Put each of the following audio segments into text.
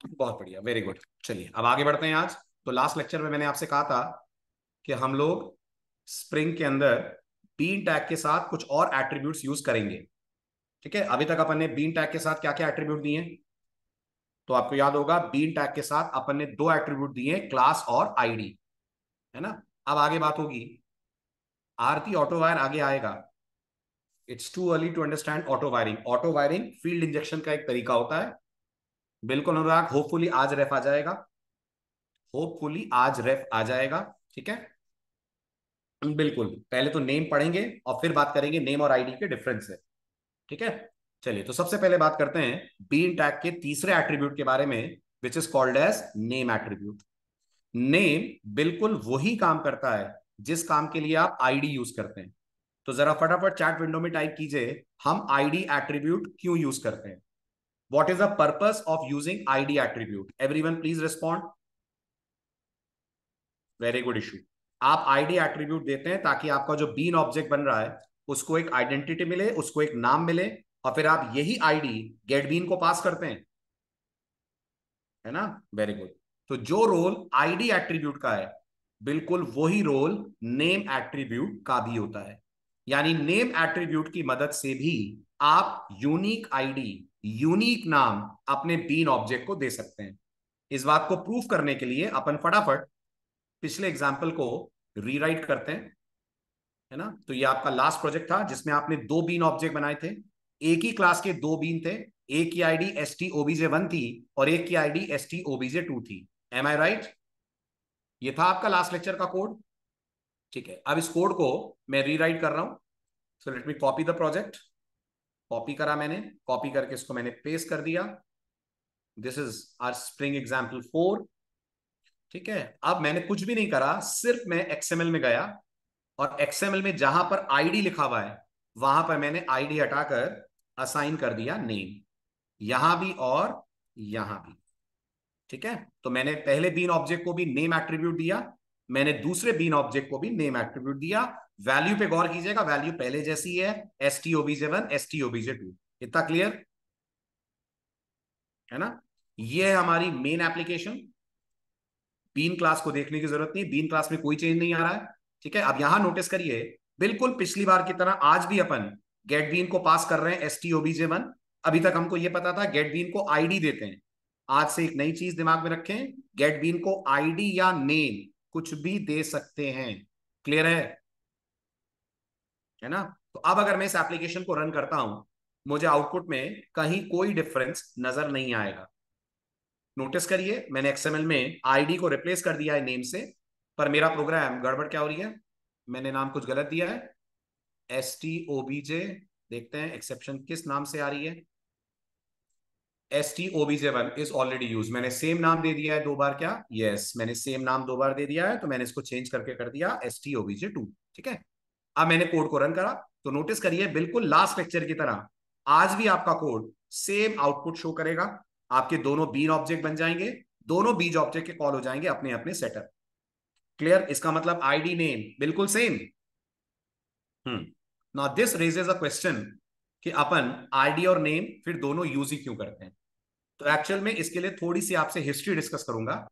बहुत बढ़िया, very good. चलिए अब आगे बढ़ते हैं। आज तो लास्ट लेक्चर में मैंने आपसे कहा था कि हम लोग स्प्रिंग के अंदर बीन टैग के साथ कुछ और एट्रीब्यूट्स यूज करेंगे। ठीक है, अभी तक अपन ने बीन टैग के साथ क्या क्या एट्रीब्यूट दिए हैं? तो आपको याद होगा, बीन टैग के साथ अपन ने दो एट्रीब्यूट दिए, क्लास और आईडी, है ना। अब आगे बात होगी, आरती ऑटो वायर आगे आएगा। It's too early to understand autowiring. Autowiring field injection का एक तरीका होता है। बिल्कुल अनुराग, होपफुली आज रेफ आ जाएगा, होपफुली आज रेफ आ जाएगा। ठीक है, बिल्कुल। पहले तो नेम पढ़ेंगे और फिर बात करेंगे नेम और आईडी के डिफरेंस है। ठीक है, चलिए तो सबसे पहले बात करते हैं बीन टैग के तीसरे एट्रीब्यूट के बारे में, which is called as name attribute. Name बिल्कुल वही काम करता है जिस काम के लिए आप आईडी यूज करते हैं। तो जरा फटाफट चैट विंडो में टाइप कीजिए, हम आईडी एट्रीब्यूट क्यों यूज करते हैं? What is the purpose of using ID attribute? Everyone please respond. Very good issue. आप आईडी एट्रीब्यूट देते हैं ताकि आपका जो बीन ऑब्जेक्ट बन रहा है उसको एक आइडेंटिटी मिले, उसको एक नाम मिले, और फिर आप यही आईडी गेट बीन को पास करते हैं, है ना। Very good. तो जो रोल आईडी एट्रीब्यूट का है, बिल्कुल वही रोल नेम एट्रीब्यूट का भी होता है। यानी नेम एट्रीब्यूट की मदद से भी आप यूनिक आईडी, यूनिक नाम अपने बीन ऑब्जेक्ट को दे सकते हैं। इस बात को प्रूफ करने के लिए अपन फटाफट पिछले एग्जाम्पल को रीराइट करते हैं, है ना। तो ये आपका लास्ट प्रोजेक्ट था जिसमें आपने दो बीन ऑब्जेक्ट बनाए थे। एक ही क्लास के दो बीन थे, एक की आईडी एस टी ओबीजे 1 थी और एक की आईडी एस टी ओबीजे 2 थी। एम आई राइट? ये था आपका लास्ट लेक्चर का कोड। ठीक है, अब इस कोड को मैं रीराइट कर रहा हूं। So let me copy the project. Copy करा मैंने, कॉपी करके इसको मैंने पेस्ट कर दिया। This is our Spring example 4। ठीक है, अब मैंने कुछ भी नहीं करा, सिर्फ मैं एक्सएमएल में गया और एक्सएमएल में जहां पर आईडी लिखा हुआ है वहां पर मैंने आईडी हटाकर असाइन कर दिया नेम, यहां भी और यहां भी। ठीक है, तो मैंने पहले बीन ऑब्जेक्ट को भी नेम एट्रीब्यूट दिया, मैंने दूसरे बीन ऑब्जेक्ट को भी नेम एट्रीब्यूट दिया। वैल्यू पे गौर कीजिएगा, वैल्यू पहले जैसी है, S T OBJ 1 S T OBJ 2। इतना क्लियर है ना। ये है हमारी मेन एप्लीकेशन। बीन क्लास को देखने की जरूरत नहीं, बीन क्लास में कोई चेंज नहीं आ रहा है। ठीक है, अब यहां नोटिस करिए, बिल्कुल पिछली बार की तरह आज भी अपन गेट बीन को पास कर रहे हैं एस टी ओबीजे 1। अभी तक हमको यह पता था गेट बीन को आईडी देते हैं। आज से एक नई चीज दिमाग में रखें, गेट बीन को आईडी या नेम कुछ भी दे सकते हैं। क्लियर है ना। तो अब अगर मैं इस एप्लीकेशन को रन करता हूं, मुझे आउटपुट में कहीं कोई डिफरेंस नजर नहीं आएगा। नोटिस करिए, मैंने एक्सएमएल में आईडी को रिप्लेस कर दिया है नेम से, पर मेरा प्रोग्राम गड़बड़ क्या हो रही है, मैंने नाम कुछ गलत दिया है, एस टी ओबीजे। देखते हैं एक्सेप्शन किस नाम से आ रही है। S T OBJ 1 is already use. मैंने सेम नाम दे दिया है दो बार क्या? यस, मैंने सेम नाम दो बार दे दिया है, तो मैंने इसको चेंज करके कर दिया एस टी ओबीजे 2। ठीक है, अब मैंने कोड को रन करा तो नोटिस करिए, बिल्कुल लास्ट लेक्चर की तरह आज भी आपका कोड सेम आउटपुट शो करेगा। आपके दोनों बीन ऑब्जेक्ट बन जाएंगे, दोनों बीज ऑब्जेक्ट के कॉल हो जाएंगे अपने अपने सेटअप। क्लियर? इसका मतलब आईडी नेम बिल्कुल same. Now this raises a question कि अपन आईडी और नेम फिर दोनों यूज ही क्यों करते हैं। तो एक्चुअल में इसके लिए थोड़ी सी आपसे हिस्ट्री डिस्कस करूंगा।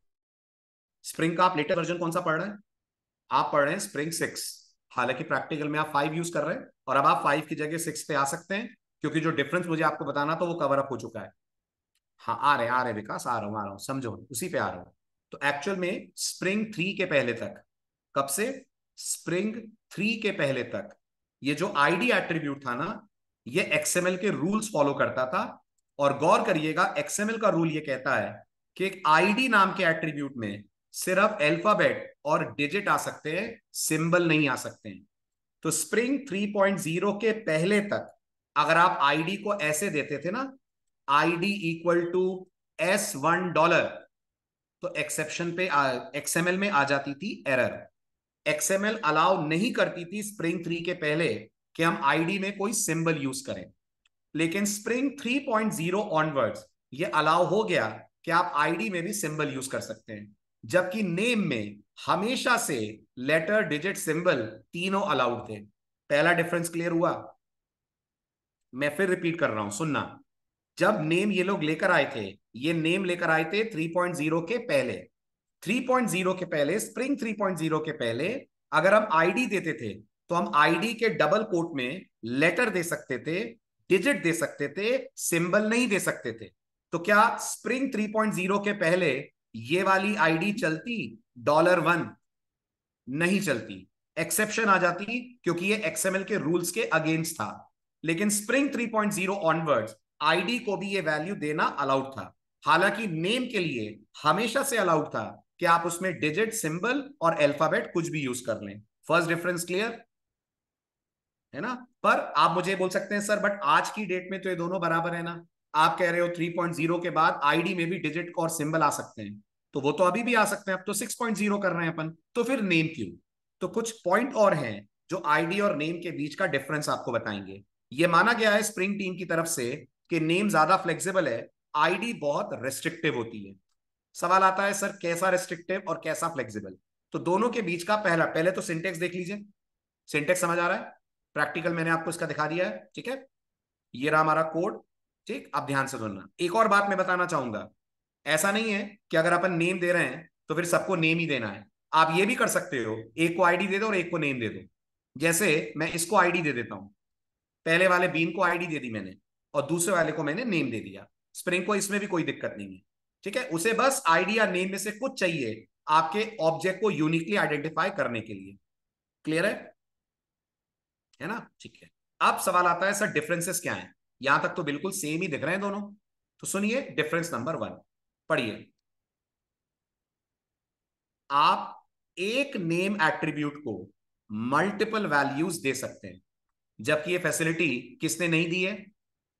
स्प्रिंग का आप लेटेस्ट वर्जन कौन सा पढ़ रहे हैं? आप पढ़ रहे हैं स्प्रिंग 6। हालांकि प्रैक्टिकल में आप 5 यूज कर रहे हैं और अब आप 5 की जगह 6 पे आ सकते हैं, क्योंकि जो डिफरेंस मुझे आपको बताना था वो कवर अप हो चुका है। हाँ, आ रहे विकास, आ रहा हूँ, समझो उसी पे आ रहा हूँ। तो एक्चुअल में स्प्रिंग 3 के पहले तक, कब से? स्प्रिंग 3 के पहले तक ये जो आईडी एट्रीब्यूट था ना, ये एक्सएमएल के रूल्स फॉलो करता था। और गौर करिएगा, एक्सएमएल का रूल ये कहता है कि एक आईडी नाम के एट्रीब्यूट में सिर्फ अल्फाबेट और डिजिट आ सकते हैं, सिंबल नहीं आ सकते हैं। तो स्प्रिंग 3.0 के पहले तक अगर आप आईडी को ऐसे देते थे ना, आईडी इक्वल टू $S1, तो एक्सेप्शन पे एक्सएमएल में आ जाती थी एरर। एक्सएमएल अलाउ नहीं करती थी स्प्रिंग 3 के पहले कि हम आईडी में कोई सिंबल यूज करें। लेकिन स्प्रिंग 3.0 ऑनवर्ड्स ये अलाउ हो गया कि आप आईडी में भी सिंबल यूज कर सकते हैं, जबकि नेम में हमेशा से लेटर डिजिट सिंबल तीनों अलाउड थे। पहला डिफरेंस क्लियर हुआ? मैं फिर रिपीट कर रहा हूं, सुनना। जब नेम ये लोग लेकर आए थे, ये नेम लेकर आए थे 3.0 के पहले। 3.0 के पहले, स्प्रिंग 3.0 के पहले अगर हम आईडी देते थे तो हम आईडी के डबल कोट में लेटर दे सकते थे, डिजिट दे सकते थे, सिंबल नहीं दे सकते थे। तो क्या स्प्रिंग 3.0 के पहले ये वाली आईडी चलती? $1 नहीं चलती, एक्सेप्शन आ जाती क्योंकि ये एक्सएमएल के रूल्स के अगेंस्ट था। लेकिन स्प्रिंग 3.0 ऑनवर्ड्स आईडी को भी ये वैल्यू देना अलाउड था। हालांकि नेम के लिए हमेशा से अलाउड था कि आप उसमें डिजिट, सिंबल और अल्फाबेट कुछ भी यूज कर लें। फर्स्ट डिफरेंस क्लियर है ना? पर आप मुझे बोल सकते हैं सर बट आज की डेट में तो ये दोनों बराबर है ना। आप कह रहे हो 3.0 के बाद आईडी में भी डिजिट और सिंबल आ सकते हैं, तो वो तो अभी भी आ सकते हैं, अब तो 6.0 कर रहे हैं अपन, तो फिर नेम क्यों? तो कुछ पॉइंट और हैं जो आईडी और नेम के बीच का डिफरेंस आपको बताएंगे। ये माना गया है स्प्रिंग टीम की तरफ से कि नेम ज्यादा फ्लेक्सिबल है, आईडी बहुत रेस्ट्रिक्टिव होती है। सवाल आता है सर कैसा रेस्ट्रिक्टिव और कैसा फ्लेक्सिबल? तो दोनों के बीच का पहले तो सिंटेक्स देख लीजिए। सिंटेक्स समझ आ रहा है? प्रैक्टिकल मैंने आपको इसका दिखा दिया है, ठीक है। ये रहा हमारा कोड, ठीक। अब ध्यान से सुनना, एक और बात मैं बताना चाहूंगा। ऐसा नहीं है कि अगर अपन नेम दे रहे हैं तो फिर सबको नेम ही देना है। आप ये भी कर सकते हो, एक को आईडी दे दो और एक को नेम दे दो। जैसे मैं इसको आईडी दे देता हूं, पहले वाले बीन को आईडी दे दी मैंने और दूसरे वाले को मैंने नेम दे दिया। स्प्रिंग को इसमें भी कोई दिक्कत नहीं है, ठीक है। उसे बस आईडी या नेम में से कुछ चाहिए आपके ऑब्जेक्ट को यूनिकली आइडेंटिफाई करने के लिए। क्लियर है ना? ठीक है। अब सवाल आता है सर डिफरेंसेस क्या हैं? यहां तक तो बिल्कुल सेम ही दिख रहे हैं दोनों। तो सुनिए डिफरेंस नंबर 1, पढ़िए। आप एक नेम एट्रीब्यूट को मल्टीपल वैल्यूज दे सकते हैं, जबकि ये फैसिलिटी किसने नहीं दी है?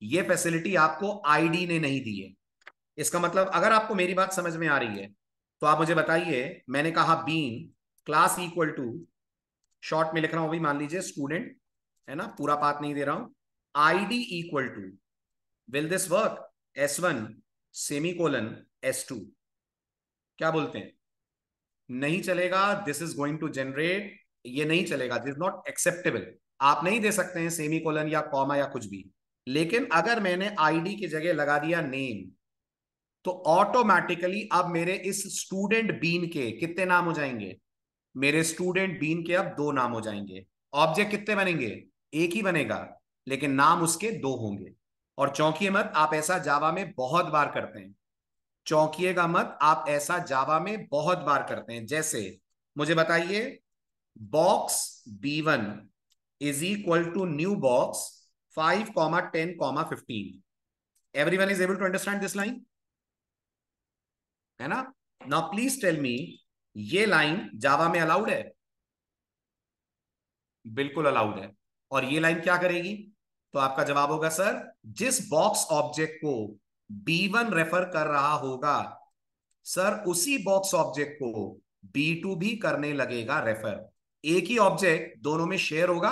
ये फैसिलिटी आपको आईडी ने नहीं दी है। इसका मतलब अगर आपको मेरी बात समझ में आ रही है तो आप मुझे बताइए। मैंने कहा bean class equal to, short में लिख रहा हूं, भी मान लीजिए स्टूडेंट, है ना, पूरा पाथ नहीं दे रहा हूं। ID equal to, will this work? S1 semicolon S2, क्या बोलते हैं? नहीं चलेगा। This is going to generate, ये नहीं चलेगा, दिस नॉट एक्सेप्टेबल। आप नहीं दे सकते हैं सेमी कोलन या कॉमा या कुछ भी। लेकिन अगर मैंने आईडी की जगह लगा दिया नेम, तो ऑटोमेटिकली अब मेरे इस स्टूडेंट बीन के कितने नाम हो जाएंगे? मेरे स्टूडेंट बीन के अब 2 नाम हो जाएंगे। ऑब्जेक्ट कितने बनेंगे? एक ही बनेगा, लेकिन नाम उसके 2 होंगे। और चौंकिए मत, आप ऐसा जावा में बहुत बार करते हैं। चौंकिएगा मत, आप ऐसा जावा में बहुत बार करते हैं। जैसे मुझे बताइए, box B1 is equal to new box 5,10,15। Everyone is able to understand this line, है ना? नाउ प्लीज टेल मी, ये लाइन जावा में अलाउड है? बिल्कुल अलाउड है। और ये लाइन क्या करेगी? तो आपका जवाब होगा सर, जिस बॉक्स ऑब्जेक्ट को B1 रेफर कर रहा होगा, सर उसी बॉक्स ऑब्जेक्ट को B2 भी करने लगेगा रेफर। एक ही ऑब्जेक्ट दोनों में शेयर होगा,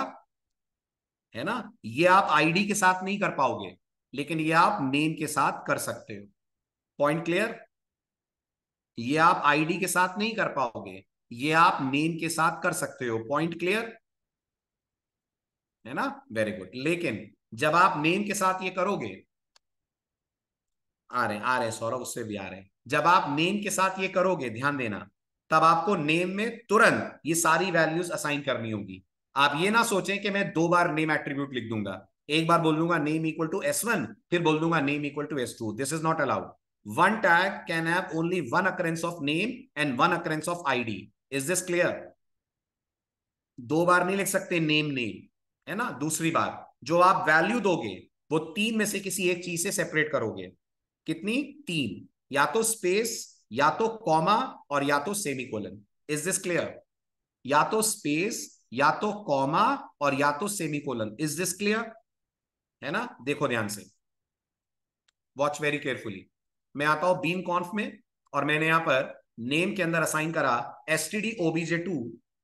है ना? ये आप आईडी के साथ नहीं कर पाओगे, लेकिन ये आप नेम के साथ कर सकते हो। Point clear? ये आप आईडी के साथ नहीं कर पाओगे, ये आप नेम के साथ कर सकते हो। पॉइंट क्लियर है ना? Very good. लेकिन जब आप नेम के साथ ये करोगे, आ रहे सौरभ, उससे भी आ रहे हैं। जब आप नेम के साथ ये करोगे, ध्यान देना, तब आपको नेम में तुरंत ये सारी वैल्यूज असाइन करनी होगी। आप ये ना सोचें कि मैं 2 बार नेम एट्रीब्यूट लिख दूंगा, एक बार बोल दूंगा नेम इक्वल टू S1, फिर बोल दूंगा name equal to S2। This is not allowed. One tag can have only one occurrence of name and one occurrence of ID. Is this clear? 2 बार नहीं लिख सकते नेम नेम, है ना? दूसरी बार जो आप वैल्यू दोगे वो 3 में से किसी एक चीज से सेपरेट करोगे। कितनी? 3। या तो स्पेस, या तो कॉमा, और या तो सेमीकोलन। Is this clear? या तो स्पेस, या तो कॉमा, और या तो सेमीकोलन। Is this clear? है ना? देखो ध्यान से, वॉच वेरी केयरफुली। मैं आता हूं बीन कॉन्फ में, और मैंने यहां पर नेम के अंदर असाइन करा stdobj2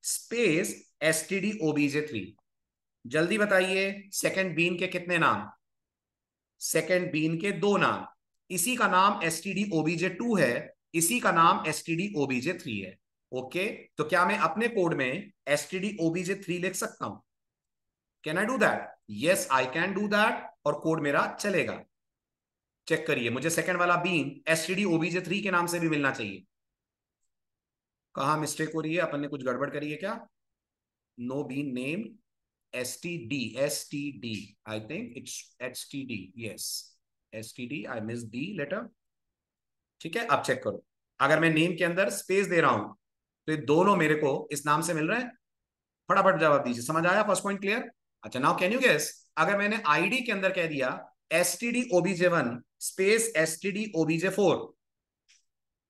स्पेस stdobj3। जल्दी बताइए, सेकंड बीन के कितने नाम? सेकंड बीन के 2 नाम। इसी का नाम stdobj2 है, इसी का नाम stdobj3 है। ओके, तो क्या मैं अपने कोड में stdobj3 लिख सकता हूं? Can I do that? Yes I can do that, और कोड मेरा चलेगा। चेक करिए, मुझे सेकंड वाला बीन एसटीडी ओबीजे 3 के नाम से भी मिलना चाहिए। कहां मिस्टेक हो रही है, अपन ने कुछ गड़बड़ करी है क्या? No bean name S T D, I think it's H T D, yes S T D, I miss D letter. ठीक है, अब चेक करो, अगर मैं नेम के अंदर स्पेस दे रहा हूं तो ये दोनों मेरे को इस नाम से मिल रहे हैं। फटाफट जवाब दीजिए, समझ आया? First point clear? अच्छा, नाउ कैन यू गेस, अगर मैंने आईडी के अंदर कह दिया STD OBJ1 space STD OBJ4,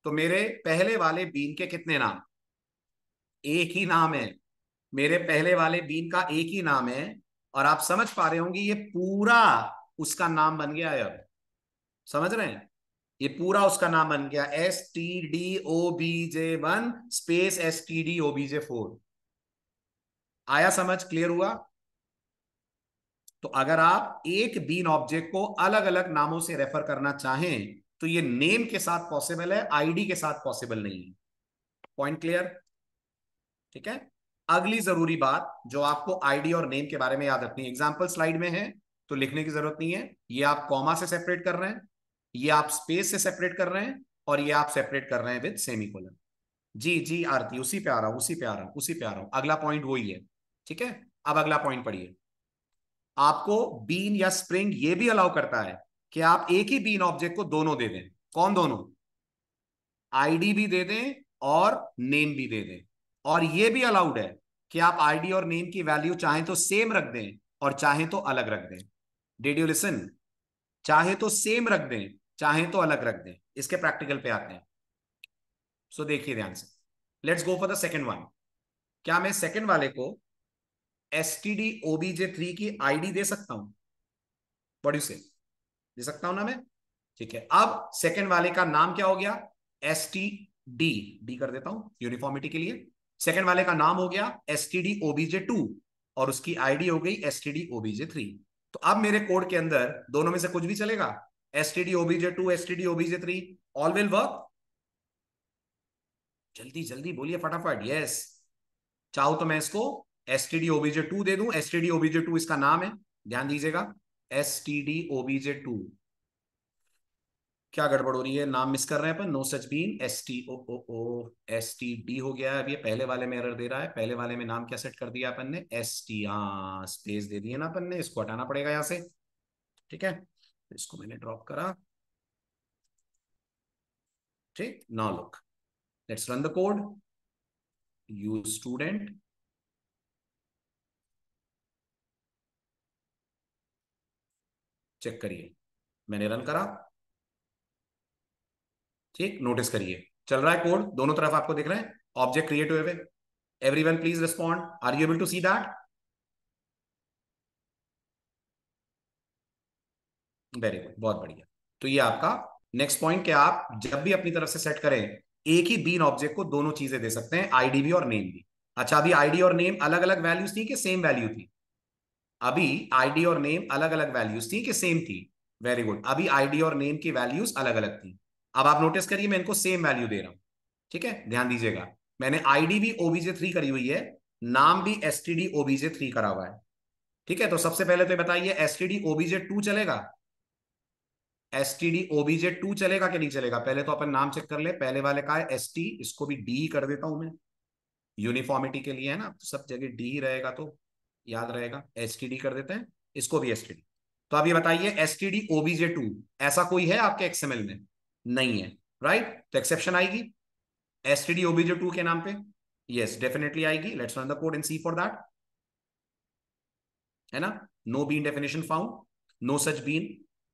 तो मेरे पहले वाले बीन के कितने नाम? एक ही नाम है, मेरे पहले वाले बीन का एक ही नाम है। और आप समझ पा रहे होंगे ये पूरा उसका नाम बन गया है अब। समझ रहे हैं? ये पूरा उसका नाम बन गया STD OBJ1 space STD OBJ4। आया समझ? क्लियर हुआ? तो अगर आप एक बीन ऑब्जेक्ट को अलग अलग नामों से रेफर करना चाहें तो ये नेम के साथ पॉसिबल है, आईडी के साथ पॉसिबल नहीं है। Point clear? ठीक है, अगली जरूरी बात जो आपको आईडी और नेम के बारे में याद रखनी है, एग्जाम्पल स्लाइड में है तो लिखने की जरूरत नहीं है। ये आप कॉमा से सेपरेट कर रहे हैं, ये आप स्पेस से सेपरेट कर रहे हैं, और ये आप सेपरेट कर रहे हैं विद सेमीकोलन। जी जी आरती, उसी पे आ रहा हूं, उसी पे आ रहा हूं, उसी पे आ रहा हूं, अगला पॉइंट वही है। ठीक है, अब अगला पॉइंट पढ़िए। आपको बीन या स्प्रिंग ये भी अलाउ करता है कि आप एक ही बीन ऑब्जेक्ट को दोनों दे दें। कौन दोनों? आईडी भी दे दें और नेम भी दे दें। और ये भी अलाउड है कि आप आईडी और नेम की वैल्यू चाहें तो सेम रख दें और चाहें तो अलग रख दें। Did you listen? चाहे तो सेम रख दें, चाहे तो अलग रख दें। इसके प्रैक्टिकल पे आते हैं, सो देखिए ध्यान से। Let's go for the second one. क्या मैं सेकंड वाले को STD OBJ3 की आईडी दे सकता हूं? व्हाट यू से? दे सकता हूं ना मैं? ठीक है, अब सेकंड वाले का नाम क्या हो गया? STD, डी कर देता हूं यूनिफॉर्मिटी के लिए। सेकंड वाले का नाम हो गया STD OBJ2 और उसकी आईडी हो गई STD OBJ3। तो अब मेरे कोड के अंदर दोनों में से कुछ भी चलेगा, STD OBJ2 STD OBJ3, all will work. जल्दी जल्दी बोलिए फटाफट, यस। चाहो तो मैं इसको STD OBJ2 दे दूं, STD OBJ2 इसका नाम है, ध्यान दीजिएगा, STD OBJ2। क्या गड़बड़ हो रही है, नाम मिस कर रहे हैं अपन, no such bean, STOOO STD हो गया है। अब ये पहले वाले में एरर दे रहा है, पहले वाले में नाम क्या सेट कर दिया अपन ने? ST, हाँ स्पेस दे दिए ना अपन ने, इसको हटाना पड़ेगा यहां से। ठीक है, इसको मैंने ड्रॉप करा। ठीक, now look, let's run the code. Use student, check करिए, मैंने रन करा। ठीक, नोटिस करिए चल रहा है कोड, दोनों तरफ आपको दिख रहे हैं ऑब्जेक्ट क्रिएट हुए हुए। Everyone please respond, are you able to see that? Very good, बहुत बढ़िया। तो ये आपका नेक्स्ट पॉइंट, कि आप जब भी अपनी तरफ से सेट करें एक ही बीन ऑब्जेक्ट को दोनों चीजें दे सकते हैं, आईडी भी और नेम भी। अच्छा, अभी आईडी और नेम अलग अलग वैल्यूज थी कि सेम वैल्यू थी? अभी आईडी और नेम अलग अलग वैल्यूज थी कि सेम थी? वेरी गुड, अभी आईडी और नेम की वैल्यूज अलग अलग थी। अब आप नोटिस करिए, मैं इनको सेम वैल्यू दे रहा हूं। ठीक है, ध्यान दीजिएगा, मैंने आईडी भी OBJ3 करी हुई है, नाम भी STD OBJ3 करा हुआ है। ठीक है, तो सबसे पहले तो बताइए STD OBJ2 चलेगा? STD OBJ2 चलेगा कि नहीं चलेगा? पहले तो अपन नाम चेक कर ले, पहले वाले का है ST, इसको भी डी कर देता हूं मैं, यूनिफॉर्मिटी के लिए है ना, तो सब जगह डी ही रहेगा तो याद रहेगा। STD कर देते हैं, इसको भी STD। तो अब ये बताइए STD OBJ2 ऐसा कोई है आपके XML में? नहीं है, राइट? तो एक्सेप्शन आएगी STD OBJ2 के नाम पे, यस डेफिनेटली आएगी। Let's run the code and see for that, है ना? No bean definition found, no such bean,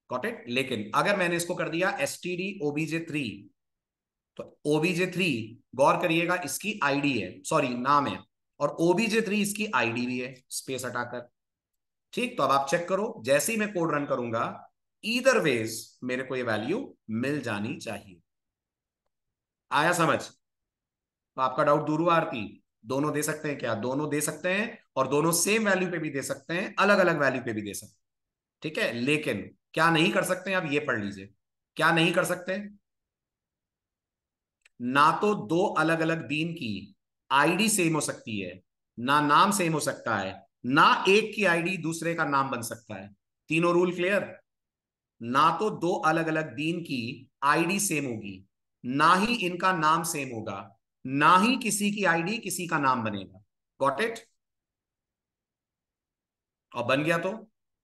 got it. लेकिन अगर मैंने इसको कर दिया STD OBJ3, तो OBJ3, गौर करिएगा, इसकी आईडी है, सॉरी नाम है, और OBJ3 इसकी आईडी भी है, स्पेस हटाकर। ठीक, तो अब आप चेक करो, जैसे ही मैं कोड रन करूंगा, ईदर वेज मेरे को ये वैल्यू मिल जानी चाहिए। आया समझ? तो आपका डाउट दूर हुआ आरती? दोनों दे सकते हैं क्या? दोनों दे सकते हैं, और दोनों सेम वैल्यू पे भी दे सकते हैं, अलग अलग वैल्यू पे भी दे सकते हैं। ठीक है, लेकिन क्या नहीं कर सकते हैं, आप ये पढ़ लीजिए, क्या नहीं कर सकते? ना तो दो अलग अलग बीन की आईडी सेम हो सकती है, ना नाम सेम हो सकता है, ना एक की आईडी दूसरे का नाम बन सकता है। तीनों रूल क्लियर? ना तो दो अलग अलग बीन की आईडी सेम होगी, ना ही इनका नाम सेम होगा, ना ही किसी की आईडी किसी का नाम बनेगा। Got it? और बन गया तो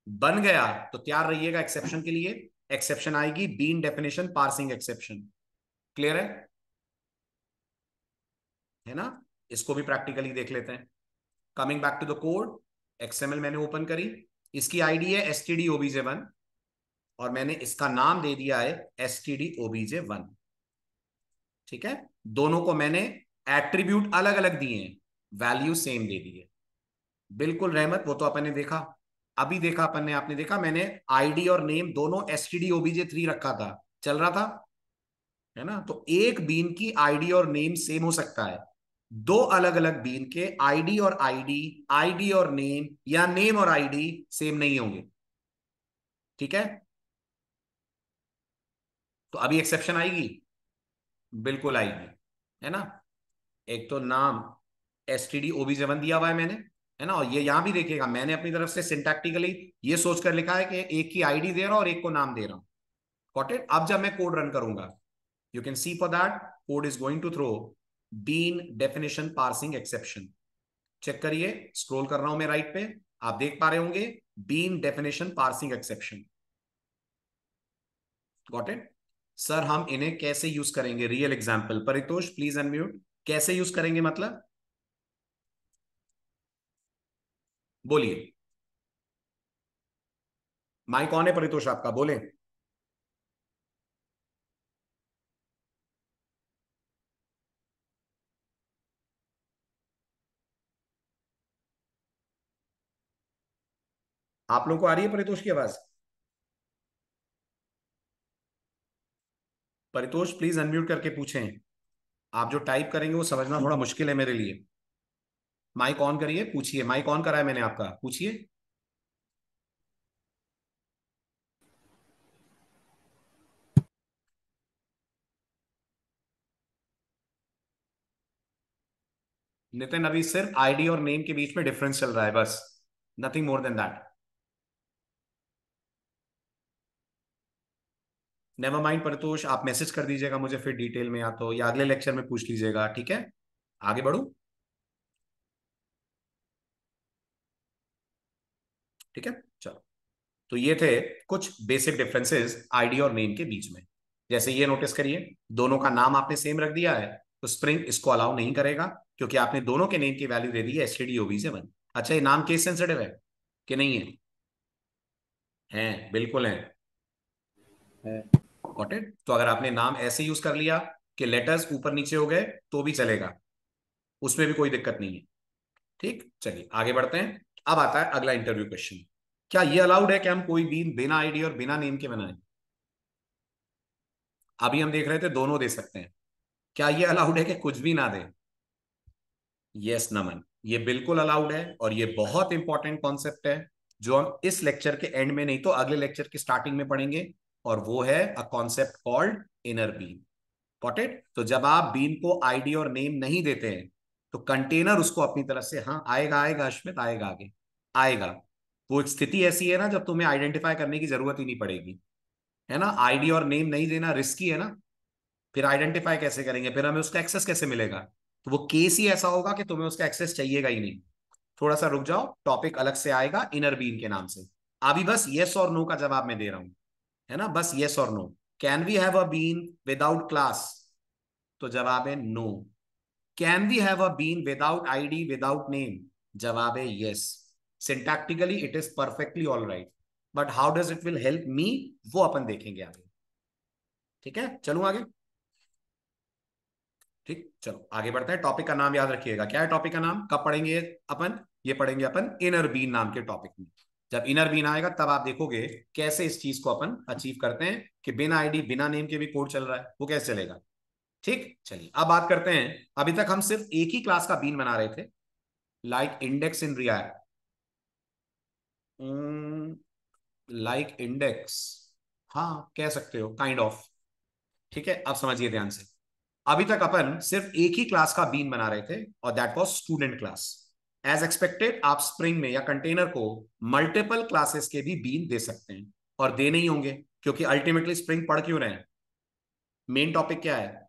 बन गया, तो तैयार रहिएगा एक्सेप्शन के लिए। एक्सेप्शन आएगी bean definition parsing exception. Clear है ना? इसको भी प्रैक्टिकली देख लेते हैं। Coming back to the code, XML मैंने ओपन करी, इसकी आईडी है एसटीडी ओबीजे 1 और मैंने इसका नाम दे दिया है एसटीडी ओबीजे 1। ठीक है, दोनों को मैंने एट्रीब्यूट अलग अलग दिए हैं, वैल्यू सेम दे दी है। बिल्कुल रहमत, वो तो अपन ने देखा, अभी देखा अपन ने, आपने देखा मैंने आईडी और नेम दोनों एसटीडी ओबीजे 3 रखा था, चल रहा था, है ना? तो एक बीन की आईडी और नेम सेम हो सकता है, दो अलग अलग बीन के आईडी और आईडी, आईडी और नेम, या नेम और आईडी सेम नहीं होंगे। ठीक है, तो अभी एक्सेप्शन आएगी, बिल्कुल आएगी, है ना? एक तो नाम एसटीडी ओबीजे 1 दिया हुआ है मैंने, है ना? और ये यहां भी देखिएगा मैंने अपनी तरफ से सिंटैक्टिकली ये सोचकर लिखा है कि एक की आईडी दे रहा हूं और एक को नाम दे रहा हूं। Got it? अब जब मैं कोड रन करूंगा, you can see for that code is going to throw bean definition parsing exception. Check करिए, स्क्रॉल कर रहा हूं मैं राइट पे, आप देख पा रहे होंगे bean definition parsing exception. Got it? Sir हम इन्हें कैसे यूज करेंगे? Real example, Paritosh please unmute. कैसे यूज करेंगे मतलब? बोलिए, माइक कौन है परितोष आपका, बोले। आप लोगों को आ रही है परितोष की आवाज? परितोष प्लीज अनम्यूट करके पूछें, आप जो टाइप करेंगे वो समझना थोड़ा मुश्किल है मेरे लिए। माइक ऑन करिए, पूछिए, माइक ऑन करा है मैंने आपका, पूछिए। नितिन, अभी सिर्फ आईडी और नेम के बीच में डिफरेंस चल रहा है बस, nothing more than that. Never mind Paritosh, आप मैसेज कर दीजिएगा मुझे फिर डिटेल में, या तो या अगले लेक्चर में पूछ लीजिएगा, ठीक है? आगे बढ़ू, ठीक है, चलो। तो ये थे कुछ बेसिक डिफरेंसेस आईडी और नेम के बीच में। जैसे ये नोटिस करिए, दोनों का नाम आपने सेम रख दिया है, तो स्प्रिंग इसको अलाउ नहीं करेगा, क्योंकि आपने दोनों के नेम की वैल्यू दे दी है एसटीडी ओबीजे 1। अच्छा, ये नाम केस सेंसिटिव है कि नहीं है? है, बिल्कुल है। Got it? तो अगर आपने नाम ऐसे यूज कर लिया कि लेटर्स ऊपर नीचे हो गए तो भी चलेगा, उसमें भी कोई दिक्कत नहीं है। ठीक, चलिए आगे बढ़ते हैं। अब आता है अगला इंटरव्यू क्वेश्चन। क्या ये अलाउड है कि हम कोई भी बिना आईडी और बिना नेम के बनाएं? अभी हम देख रहे थे दोनों दे सकते हैं, क्या ये अलाउड है कि कुछ भी ना दे? यस नमन, ये बिल्कुल अलाउड है, और ये बहुत इंपॉर्टेंट कॉन्सेप्ट है जो हम इस लेक्चर के एंड में नहीं तो अगले लेक्चर की स्टार्टिंग में पढ़ेंगे, और वो है a concept called inner bean. Got it? तो जब आप बीन को आईडी और नेम नहीं देते हैं, तो कंटेनर उसको अपनी तरफ से, हाँ आएगा आएगा अश्मित, आएगा आगे आएगा। वो एक स्थिति ऐसी है ना जब तुम्हें आइडेंटिफाई करने की जरूरत ही नहीं पड़ेगी, है ना? आईडी और नेम नहीं देना रिस्की है ना, फिर आइडेंटिफाई कैसे करेंगे, फिर हमें उसका एक्सेस कैसे मिलेगा? तो वो केस ही ऐसा होगा कि तुम्हें उसका एक्सेस चाहिएगा ही नहीं। थोड़ा सा रुक जाओ, टॉपिक अलग से आएगा इनर बीन के नाम से। अभी बस यस और नो का जवाब मैं दे रहा हूं, है ना? बस यस और no. Can we have a bean without class? तो जवाब है no. Can we have a bean without ID without name? जवाब है yes. Syntactically it is perfectly all right, but how does it will help me, वो अपन देखेंगे आगे। ठीक है, चलूं आगे? ठीक, चलो आगे बढ़ते हैं। टॉपिक का नाम याद रखिएगा, क्या है टॉपिक का नाम, कब पढ़ेंगे अपन? ये पढ़ेंगे अपन इनर बीन नाम के टॉपिक में। जब इनर बीन आएगा तब आप देखोगे कैसे इस चीज को अपन अचीव करते हैं कि बिना आईडी बिना नेम के भी कोड चल रहा है, वो कैसे चलेगा। ठीक, चलिए अब बात करते हैं। अभी तक हम सिर्फ एक ही क्लास का बीन बना रहे थे, like index in React, like index, हाँ कह सकते हो, काइंड ऑफ। ठीक है, अब समझिए ध्यान से। अभी तक अपन सिर्फ एक ही क्लास का बीन बना रहे थे, और that was student class. As expected आप स्प्रिंग में या कंटेनर को मल्टीपल क्लासेस के भी बीन दे सकते हैं, और देने ही होंगे। क्योंकि अल्टीमेटली स्प्रिंग पढ़ क्यों रहे हैं? मेन टॉपिक क्या है?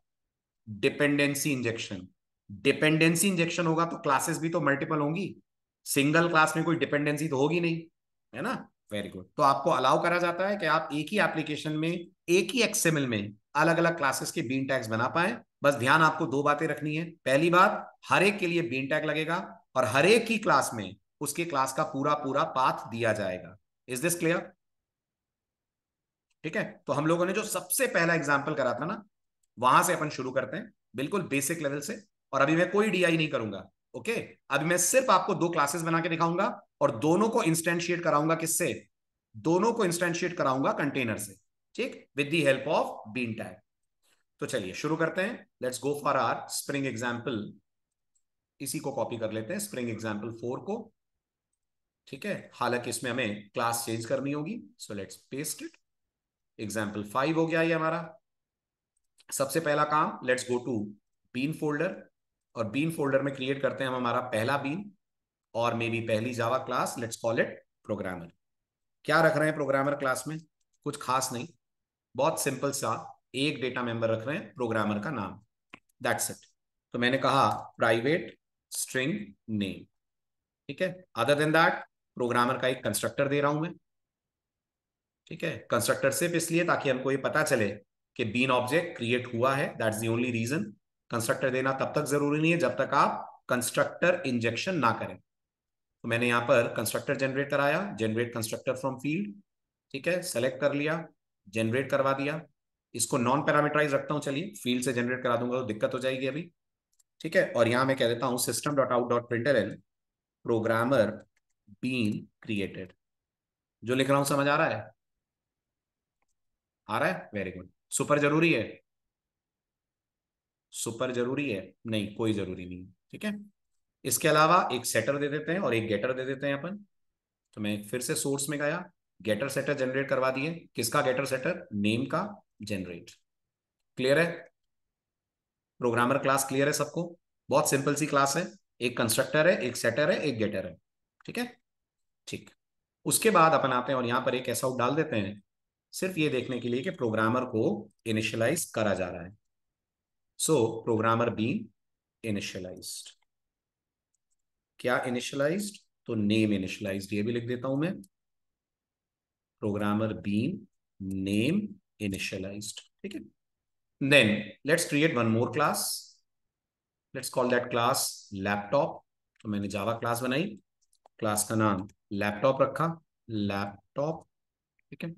Dependency injection. डिपेंडेंसी इंजेक्शन होगा तो क्लासेस भी तो मल्टीपल होंगी, सिंगल क्लास में कोई डिपेंडेंसी तो होगी नहीं, है ना? Very good. तो आपको अलाउ करा जाता है कि आप एक ही एप्लीकेशन में, एक ही एक्सएमएल में अलग अलग क्लासेस के बीन टैग्स बना पाए। बस ध्यान आपको दो बातें रखनी है। पहली बात, हर एक के लिए बीन टैग लगेगा और हर एक की क्लास में उसके क्लास का पूरा पूरा पाथ दिया जाएगा। Is this clear? ठीक है, तो हम लोगों ने जो सबसे पहला एग्जाम्पल करा था ना, वहां से अपन शुरू करते हैं, बिल्कुल बेसिक लेवल से। और अभी मैं कोई डीआई नहीं करूंगा। ओके, अभी मैं सिर्फ आपको दो क्लासेस बना के दिखाऊंगा और दोनों को इंस्टेंशिएट कराऊंगा। किससे? दोनों को इंस्टेंशिएट कराऊंगा कंटेनर से, ठीक, with the help of bean tag. तो चलिए शुरू करते हैं। Let's go for our Spring example. इसी को कॉपी कर लेते हैं, स्प्रिंग एग्जाम्पल 4 को। ठीक है, हालांकि इसमें हमें क्लास चेंज करनी होगी, so let's paste it. Example 5 हो गया ये हमारा। सबसे पहला काम, let's go to bean folder, और बीन फोल्डर में क्रिएट करते हैं हम हमारा पहला बीन और मे बी पहली Java class. Let's call it programmer. क्या रख रहे हैं प्रोग्रामर क्लास में? कुछ खास नहीं, बहुत सिंपल सा एक डेटा मेंबर रख रहे हैं, प्रोग्रामर का नाम, दैट्स इट। तो मैंने कहा प्राइवेट स्ट्रिंग नेम। ठीक है, अदर देन दैट प्रोग्रामर का एक कंस्ट्रक्टर दे रहा हूं मैं। ठीक है, कंस्ट्रक्टर सिर्फ इसलिए ताकि हमको ये पता चले कि बीन ऑब्जेक्ट क्रिएट हुआ है, that's the only reason. Constructor देना तब तक जरूरी नहीं है जब तक आप कंस्ट्रक्टर इंजेक्शन ना करें। तो मैंने यहां पर कंस्ट्रक्टर जनरेट कराया, जनरेट कंस्ट्रक्टर फ्रॉम फील्ड। ठीक है, सेलेक्ट कर लिया, जनरेट करवा दिया। इसको नॉन पैरामीटराइज रखता हूं, चलिए फील्ड से जनरेट करा दूंगा तो दिक्कत हो जाएगी अभी। ठीक है, और यहां मैं कह देता हूं system dot out dot println programmer bean created. जो लिख रहा हूं समझ आ रहा है? आ रहा है, वेरी गुड। सुपर जरूरी है? सुपर जरूरी है? नहीं, कोई जरूरी नहीं। ठीक है, इसके अलावा एक सेटर दे देते हैं और एक गेटर दे देते हैं अपन। तो मैं फिर से सोर्स में गया, गेटर सेटर जनरेट करवा दिए। किसका गेटर सेटर? नेम का जनरेट। क्लियर है? प्रोग्रामर क्लास क्लियर है सबको? बहुत सिंपल सी क्लास है, एक कंस्ट्रक्टर है, एक सेटर है, एक गेटर है। ठीक है, ठीक। उसके बाद अपन आते हैं और यहां पर एक ऐसा डाल देते हैं, सिर्फ ये देखने के लिए कि प्रोग्रामर को इनिशियलाइज करा जा रहा है। सो प्रोग्रामर बीन इनिशियलाइज्ड। क्या इनिशियलाइज्ड? तो नेम इनिशियलाइज्ड, ये भी लिख देता हूं मैं, प्रोग्रामर बीन नेम इनिशियलाइज्ड। ठीक है, then let's create one more class. Let's call that class laptop. तो मैंने जावा क्लास बनाई, क्लास का नाम लैपटॉप रखा, लैपटॉप। ठीक है,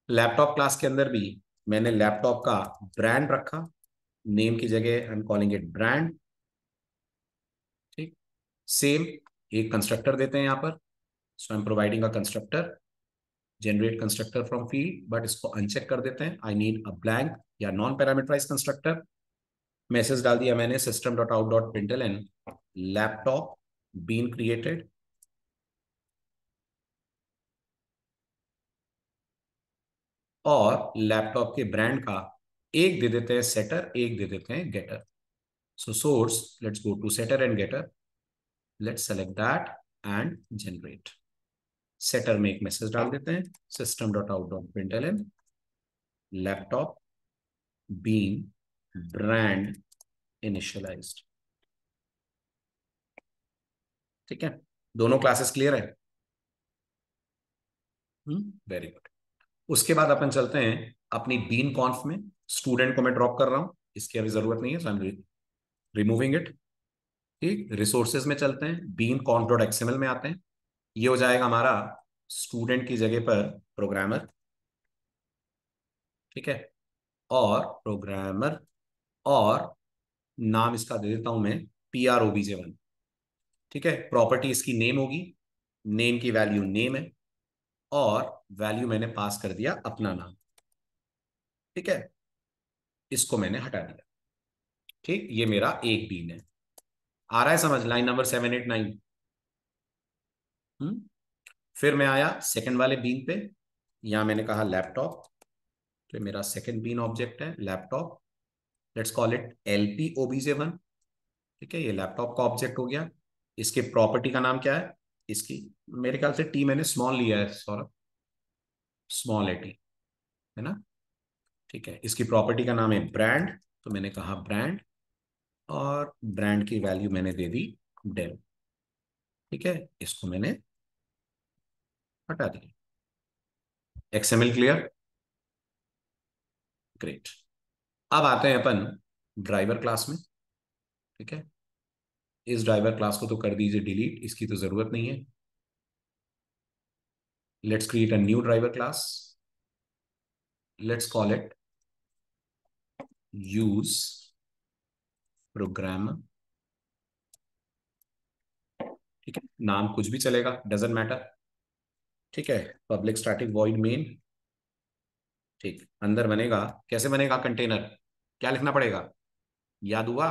लैपटॉप क्लास के अंदर भी मैंने लैपटॉप का ब्रांड रखा, नेम की जगह I am calling it brand. ठीक, सेम एक कंस्ट्रक्टर देते हैं यहाँ पर। So I am providing a constructor, generate constructor from field, but इसको अनचेक कर देते हैं, आई नीड अ ब्लैंक या नॉन पैरामीटराइज कंस्ट्रक्टर। मैसेज डाल दिया मैंने system dot out dot println laptop bean created. और लैपटॉप के ब्रांड का एक दे देते हैं सेटर, एक दे देते हैं getter. So source, let's go to setter and getter, let's select that and generate. Setter में एक मैसेज डाल देते हैं, system dot out dot println laptop bean brand initialised. ठीक है, दोनों क्लासेस क्लियर है? Very good. उसके बाद अपन चलते हैं अपनी बीन कॉन्फ में। स्टूडेंट को मैं ड्रॉप कर रहा हूं, इसकी अभी जरूरत नहीं है, सो आई एम रिमूविंग इट। ठीक, रिसोर्सेज में चलते हैं, बीन कॉन्फ डॉट एक्सएमएल में आते हैं। ये हो जाएगा हमारा स्टूडेंट की जगह पर प्रोग्रामर। ठीक है, और प्रोग्रामर, और नाम इसका दे देता हूं मैं PROBJ1। ठीक है, प्रॉपर्टी इसकी नेम होगी, नेम की वैल्यू नेम है, और वैल्यू मैंने पास कर दिया अपना नाम। ठीक है, इसको मैंने हटा दिया। ठीक, ये मेरा एक बीन है। आ रहा है समझ? Line number 7 8 9। फिर मैं आया सेकंड वाले बीन पे, यहां मैंने कहा लैपटॉप। तो मेरा सेकंड बीन ऑब्जेक्ट है laptop, let's call it LPOBJ1। ठीक है, ये लैपटॉप का ऑब्जेक्ट हो गया। इसके प्रॉपर्टी का नाम क्या है? इसकी, मेरे ख्याल से टी मैंने स्मॉल लिया है, सौरभ, स्मॉल है टी। है ना। ठीक है, इसकी प्रॉपर्टी का नाम है ब्रांड, तो मैंने कहा ब्रांड, और ब्रांड की वैल्यू मैंने दे दी डेल। ठीक है, इसको मैंने हटा दिया। XML clear? ग्रेट। अब आते हैं अपन ड्राइवर क्लास में। ठीक है, इस ड्राइवर क्लास को तो कर दीजिए डिलीट, इसकी तो जरूरत नहीं है। Let's create a new driver class. Let's call it use program. ठीक है, नाम कुछ भी चलेगा, डजेंट मैटर। ठीक है, पब्लिक स्टैटिक वॉइड मेन। ठीक, अंदर बनेगा, कैसे बनेगा कंटेनर, क्या लिखना पड़ेगा, याद हुआ?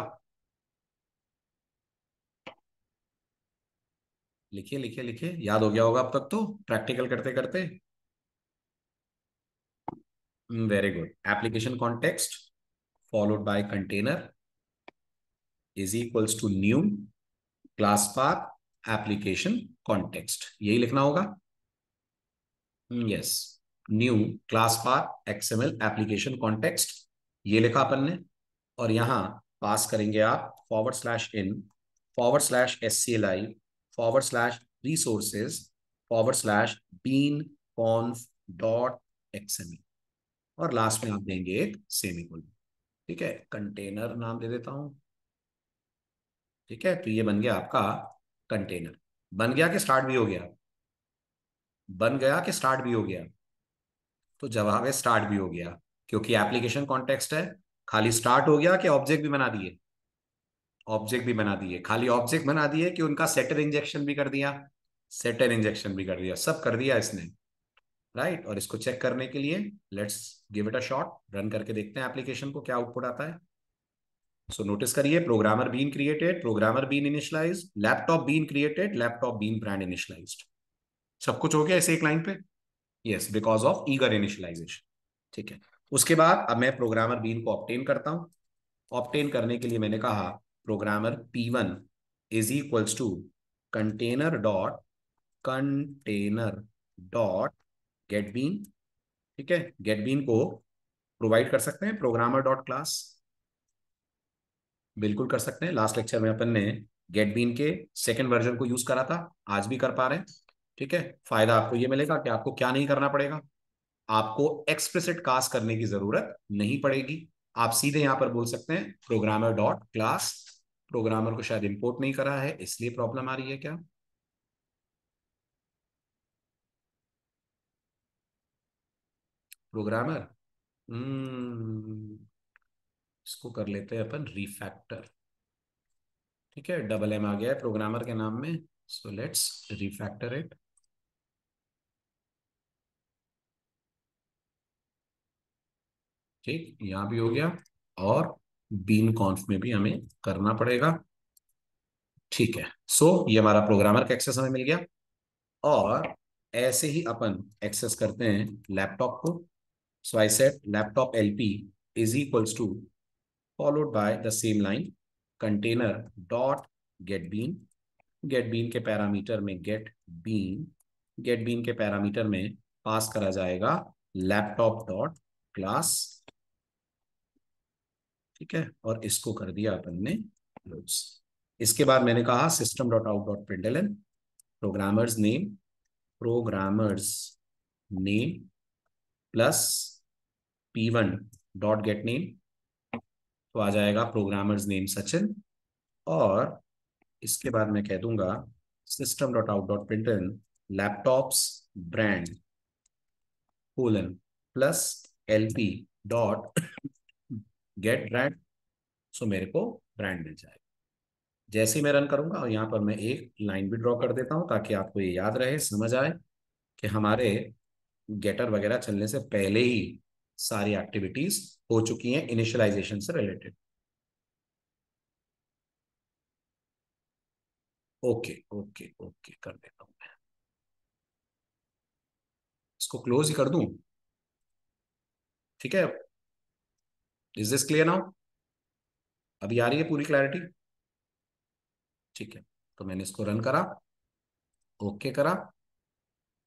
लिखिए लिखिए लिखिए, याद हो गया होगा अब तक तो प्रैक्टिकल करते करते। Very good. Application context followed by container is equals to new class path application context, यही लिखना होगा। Yes, new class path XML application context, ये लिखा अपन ने। और यहां पास करेंगे आप /in /scli /resources /bean conf dot XML, और लास्ट में आप देंगे एक सेमीकोलन। ठीक है, कंटेनर नाम दे देता हूं। ठीक है, तो ये बन गया आपका कंटेनर। बन गया कि स्टार्ट भी हो गया? बन गया कि स्टार्ट भी हो गया? तो जवाब है स्टार्ट भी हो गया, क्योंकि एप्लीकेशन कॉन्टेक्स्ट है। खाली स्टार्ट हो गया कि ऑब्जेक्ट भी बना दिए? ऑब्जेक्ट भी बना दिए। खाली ऑब्जेक्ट बना दिए कि उनका सेटर इंजेक्शन भी कर दिया? सेटर इंजेक्शन भी कर दिया, सब कर दिया इसने। राइट, और इसको चेक करने के लिए let's give it a shot, run करके देखते हैं एप्लीकेशन को क्या आउटपुट आता है। सो नोटिस करिए, programmer bean created, programmer bean initialised, laptop bean created, laptop bean brand initialised. सब कुछ हो गया इसे एक लाइन पे। Yes, because of eager initialisation. ठीक है, उसके बाद अब मैं प्रोग्रामर बीन को ऑब्टेन करता हूं। ऑब्टेन करने के लिए मैंने कहा programmer P1 is equals to container dot get bean. ठीक है, गेट बीन को प्रोवाइड कर सकते हैं प्रोग्रामर डॉट क्लास, बिल्कुल कर सकते हैं। लास्ट लेक्चर में अपन ने गेट बीन के सेकेंड वर्जन को यूज करा था, आज भी कर पा रहे हैं। ठीक है, फायदा आपको ये मिलेगा कि आपको क्या नहीं करना पड़ेगा, आपको एक्सप्लिसिट कास्ट करने की जरूरत नहीं पड़ेगी। आप सीधे यहां पर बोल सकते हैं प्रोग्रामर डॉट क्लास। प्रोग्रामर को शायद इंपोर्ट नहीं करा है, इसलिए प्रॉब्लम आ रही है क्या? प्रोग्रामर, इसको कर लेते हैं अपन रिफैक्टर। ठीक है, डबल एम आ गया है प्रोग्रामर के नाम में, सो लेट्स रिफैक्टर इट। ठीक, यहां भी हो गया, और बीन कॉन्फ में भी हमें करना पड़ेगा। ठीक है, सो ये हमारा प्रोग्रामर का एक्सेस हमें मिल गया। और ऐसे ही अपन एक्सेस करते हैं लैपटॉप को। So I set laptop LP is equals to followed by the same line container dot get bean. Get bean के पैरामीटर में गेट बीन के पैरामीटर में पास करा जाएगा लैपटॉप डॉट क्लास। ठीक है, और इसको कर दिया अपन ने क्लोज। इसके बाद मैंने कहा system dot out dot println programmers name, programmers name plus P1 dot gate name, तो आ जाएगा प्रोग्रामर्स नेम सचिन। और इसके बाद मैं कह दूंगा system dot out dot println laptops brand colon plus LP dot get brand. So मेरे को ब्रांड मिल जाएगा। जैसे ही मैं रन करूंगा, और यहाँ पर मैं एक लाइन भी ड्रॉ कर देता हूं ताकि आपको ये याद रहे, समझ आए कि हमारे गेटर वगैरह चलने से पहले ही सारी एक्टिविटीज हो चुकी हैं इनिशियलाइजेशन से रिलेटेड। ओके ओके ओके, कर देता हूं मैं, इसको क्लोज ही कर दूं। ठीक है, इज दिस क्लियर नाउ? अभी आ रही है पूरी क्लैरिटी? ठीक है, तो मैंने इसको रन करा, ओके करा।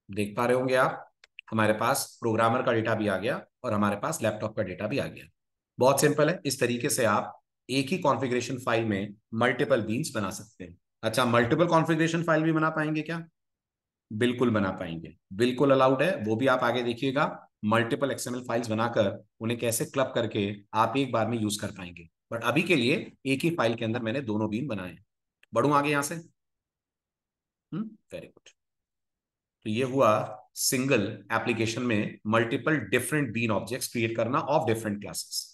देख पा रहे होंगे आप, हमारे पास प्रोग्रामर का डेटा भी आ गया, और हमारे पास लैपटॉप का डेटा भी आ गया। बहुत सिंपल है। इस तरीके से आप एक ही कॉन्फ़िगरेशन फाइल में मल्टीपल बीन्स बना सकते हैं। अच्छा, मल्टीपल कॉन्फ़िगरेशन फाइल भी बना पाएंगे क्या? बिल्कुल बना पाएंगे, बिल्कुल अलाउड है। वो भी आप आगे देखिएगा, मल्टीपल एक्सएमएल फाइल्स बनाकर उन्हें कैसे क्लब करके आप एक बार में यूज कर पाएंगे। बट अभी के लिए एक ही फाइल के अंदर मैंने दोनों बीन बनाए। बढ़ूं आगे यहां से। Very good. तो ये हुआ सिंगल एप्लीकेशन में multiple different bean objects create करना ऑफ डिफरेंट क्लासेस।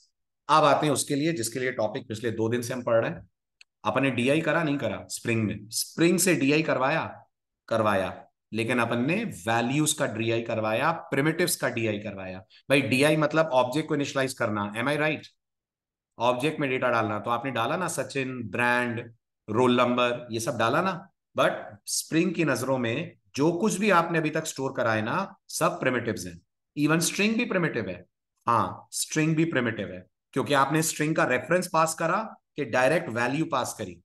अब आते हैं उसके लिए जिसके लिए टॉपिक पिछले 2 दिन से हम पढ़ रहे हैं। अपन ने डीआई करा नहीं करा स्प्रिंग में? स्प्रिंग से डीआई करवाया, करवाया। लेकिन अपन ने वैल्यूज का डीआई करवाया, प्रिमिटिव्स का डीआई करवाया। भाई डीआई मतलब ऑब्जेक्ट को इनिशियलाइज करना, एम आई राइट? ऑब्जेक्ट में डेटा डालना, तो आपने डाला ना सचिन, ब्रांड, रोल नंबर, ये सब डाला ना। बट स्प्रिंग की नजरों में जो कुछ भी आपने अभी तक स्टोर करा है ना, सब प्रिमिटिव्स हैं। इवन स्ट्रिंग भी प्रिमिटिव है। हाँ, स्ट्रिंग भी प्रिमिटिव है, क्योंकि आपने स्ट्रिंग का रेफरेंस पास करा कि डायरेक्ट वैल्यू पास करी।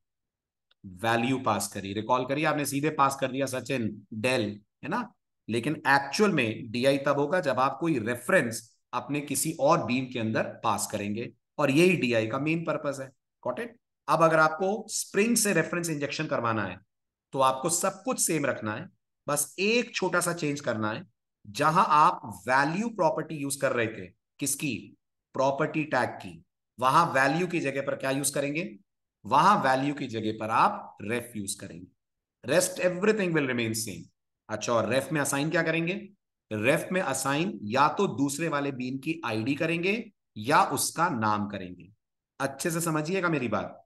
वैल्यू पास करी, रिकॉल करिए, आपने सीधे पास कर दिया सचिन, डेल, है ना। लेकिन एक्चुअल में डीआई तब होगा जब आप कोई रेफरेंस अपने किसी और बीम के अंदर पास करेंगे, और यही डीआई का मेन पर्पस है। Got it? अब अगर आपको स्प्रिंग से रेफरेंस इंजेक्शन करवाना है तो आपको सब कुछ सेम रखना है, बस एक छोटा सा चेंज करना है। जहां आप वैल्यू प्रॉपर्टी यूज कर रहे थे, किसकी? प्रॉपर्टी टैग की, वहां वैल्यू की जगह पर क्या यूज करेंगे? वहां वैल्यू की जगह पर आप रेफ यूज करेंगे। Rest everything will remain same. अच्छा, और रेफ में असाइन क्या करेंगे? रेफ में असाइन या तो दूसरे वाले बीन की आईडी करेंगे या उसका नाम करेंगे। अच्छे से समझिएगा मेरी बात।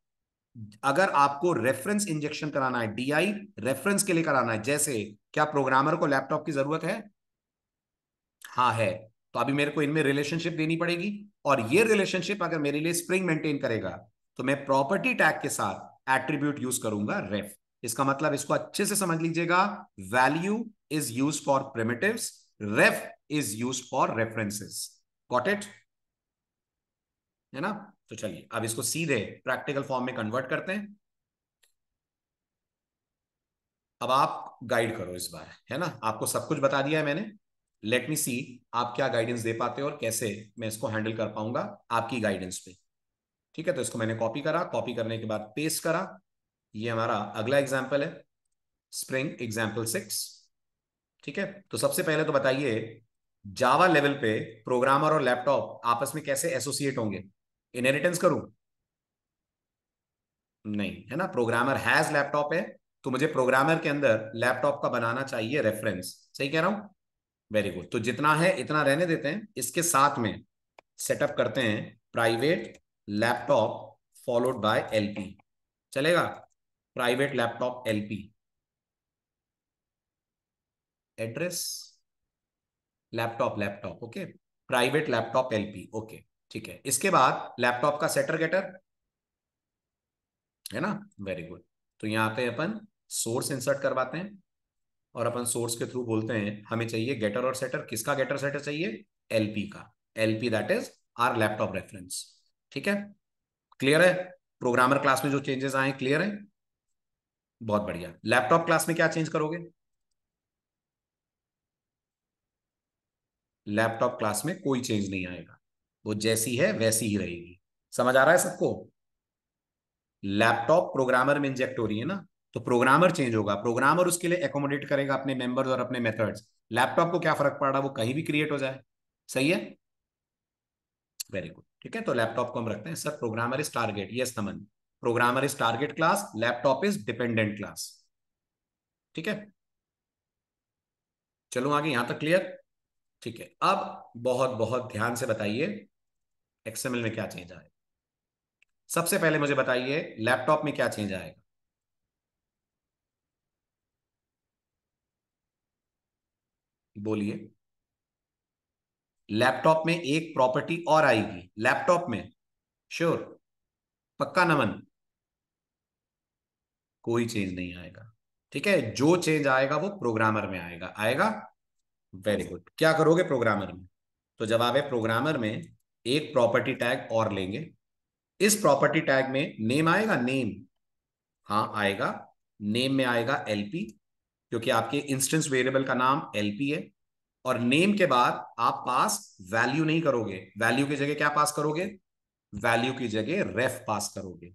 अगर आपको रेफरेंस इंजेक्शन कराना है, डीआई रेफरेंस के लिए कराना है, जैसे क्या प्रोग्रामर को लैपटॉप की जरूरत है? हाँ है। तो अभी मेरे को इनमें रिलेशनशिप देनी पड़ेगी, और ये रिलेशनशिप अगर मेरे लिए स्प्रिंग मेंटेन करेगा तो मैं प्रॉपर्टी टैग के साथ एट्रीब्यूट यूज करूंगा रेफ। इसका मतलब इसको अच्छे से समझ लीजिएगा, value is use for primitives, ref is use for references. Got it? है ना। तो चलिए अब इसको सीधे प्रैक्टिकल फॉर्म में कन्वर्ट करते हैं। अब आप गाइड करो इस बार, है ना। आपको सब कुछ बता दिया है मैंने। लेट मी सी आप क्या गाइडेंस दे पाते हो और कैसे मैं इसको हैंडल कर पाऊंगा आपकी गाइडेंस पे। ठीक है, तो इसको मैंने कॉपी करा, कॉपी करने के बाद पेस्ट करा। ये हमारा अगला एग्जाम्पल है, स्प्रिंग एग्जाम्पल 6। ठीक है, तो सबसे पहले तो बताइए, जावा लेवल पे प्रोग्रामर और लैपटॉप आपस में कैसे एसोसिएट होंगे? इनहेरिटेंस करूं? नहीं, है ना। प्रोग्रामर हैज लैपटॉप है, तो मुझे प्रोग्रामर के अंदर लैपटॉप का बनाना चाहिए रेफरेंस। सही कह रहा हूं? Very good. तो जितना है इतना रहने देते हैं, इसके साथ में सेटअप करते हैं private laptop followed by LP. चलेगा? Private laptop LP, address laptop, laptop okay, private laptop LP okay. ठीक है, इसके बाद लैपटॉप का सेटर गेटर, है ना। Very good. तो यहां पे अपन सोर्स इंसर्ट करवाते हैं, और अपन सोर्स के थ्रू बोलते हैं हमें चाहिए गेटर और सेटर। किसका गेटर सेटर चाहिए? एलपी का। LP that is our laptop reference. ठीक है, क्लियर है? प्रोग्रामर क्लास में जो चेंजेस आए क्लियर है? बहुत बढ़िया। लैपटॉप क्लास में क्या चेंज करोगे? लैपटॉप क्लास में कोई चेंज नहीं आएगा, वो जैसी है वैसी ही रहेगी। समझ आ रहा है सबको? लैपटॉप प्रोग्रामर में इंजेक्ट हो रही है ना, तो प्रोग्रामर चेंज होगा, प्रोग्रामर उसके लिए एकोमोडेट करेगा अपने मेंबर्स और अपने मेथड्स। लैपटॉप को क्या फर्क पड़ रहा है, वो कहीं भी क्रिएट हो जाए। सही है? Very good. ठीक है, तो लैपटॉप को हम रखते हैं sir programmer is target. Yes Naman, programmer is target class, laptop is dependent class. ठीक है, चलो आगे, यहां तक क्लियर? ठीक है, अब बहुत बहुत ध्यान से बताइए एक्सएमएल में क्या चेंज आएगा। सबसे पहले मुझे बताइए लैपटॉप में क्या चेंज आएगा? बोलिए। लैपटॉप में एक प्रॉपर्टी और आएगी लैपटॉप में। श्योर? पक्का नमन? कोई चेंज नहीं आएगा। ठीक है, जो चेंज आएगा वो प्रोग्रामर में आएगा। आएगा? Very good. क्या करोगे प्रोग्रामर में? तो जब आप प्रोग्रामर में एक प्रॉपर्टी टैग और लेंगे, इस प्रॉपर्टी टैग में नेम आएगा, नेम। हाँ आएगा। नेम में आएगा एलपी, क्योंकि आपके इंस्टेंस वेरिएबल का नाम एलपी है। और नेम के बाद आप पास वैल्यू नहीं करोगे, वैल्यू की जगह क्या पास करोगे, वैल्यू की जगह रेफ पास करोगे,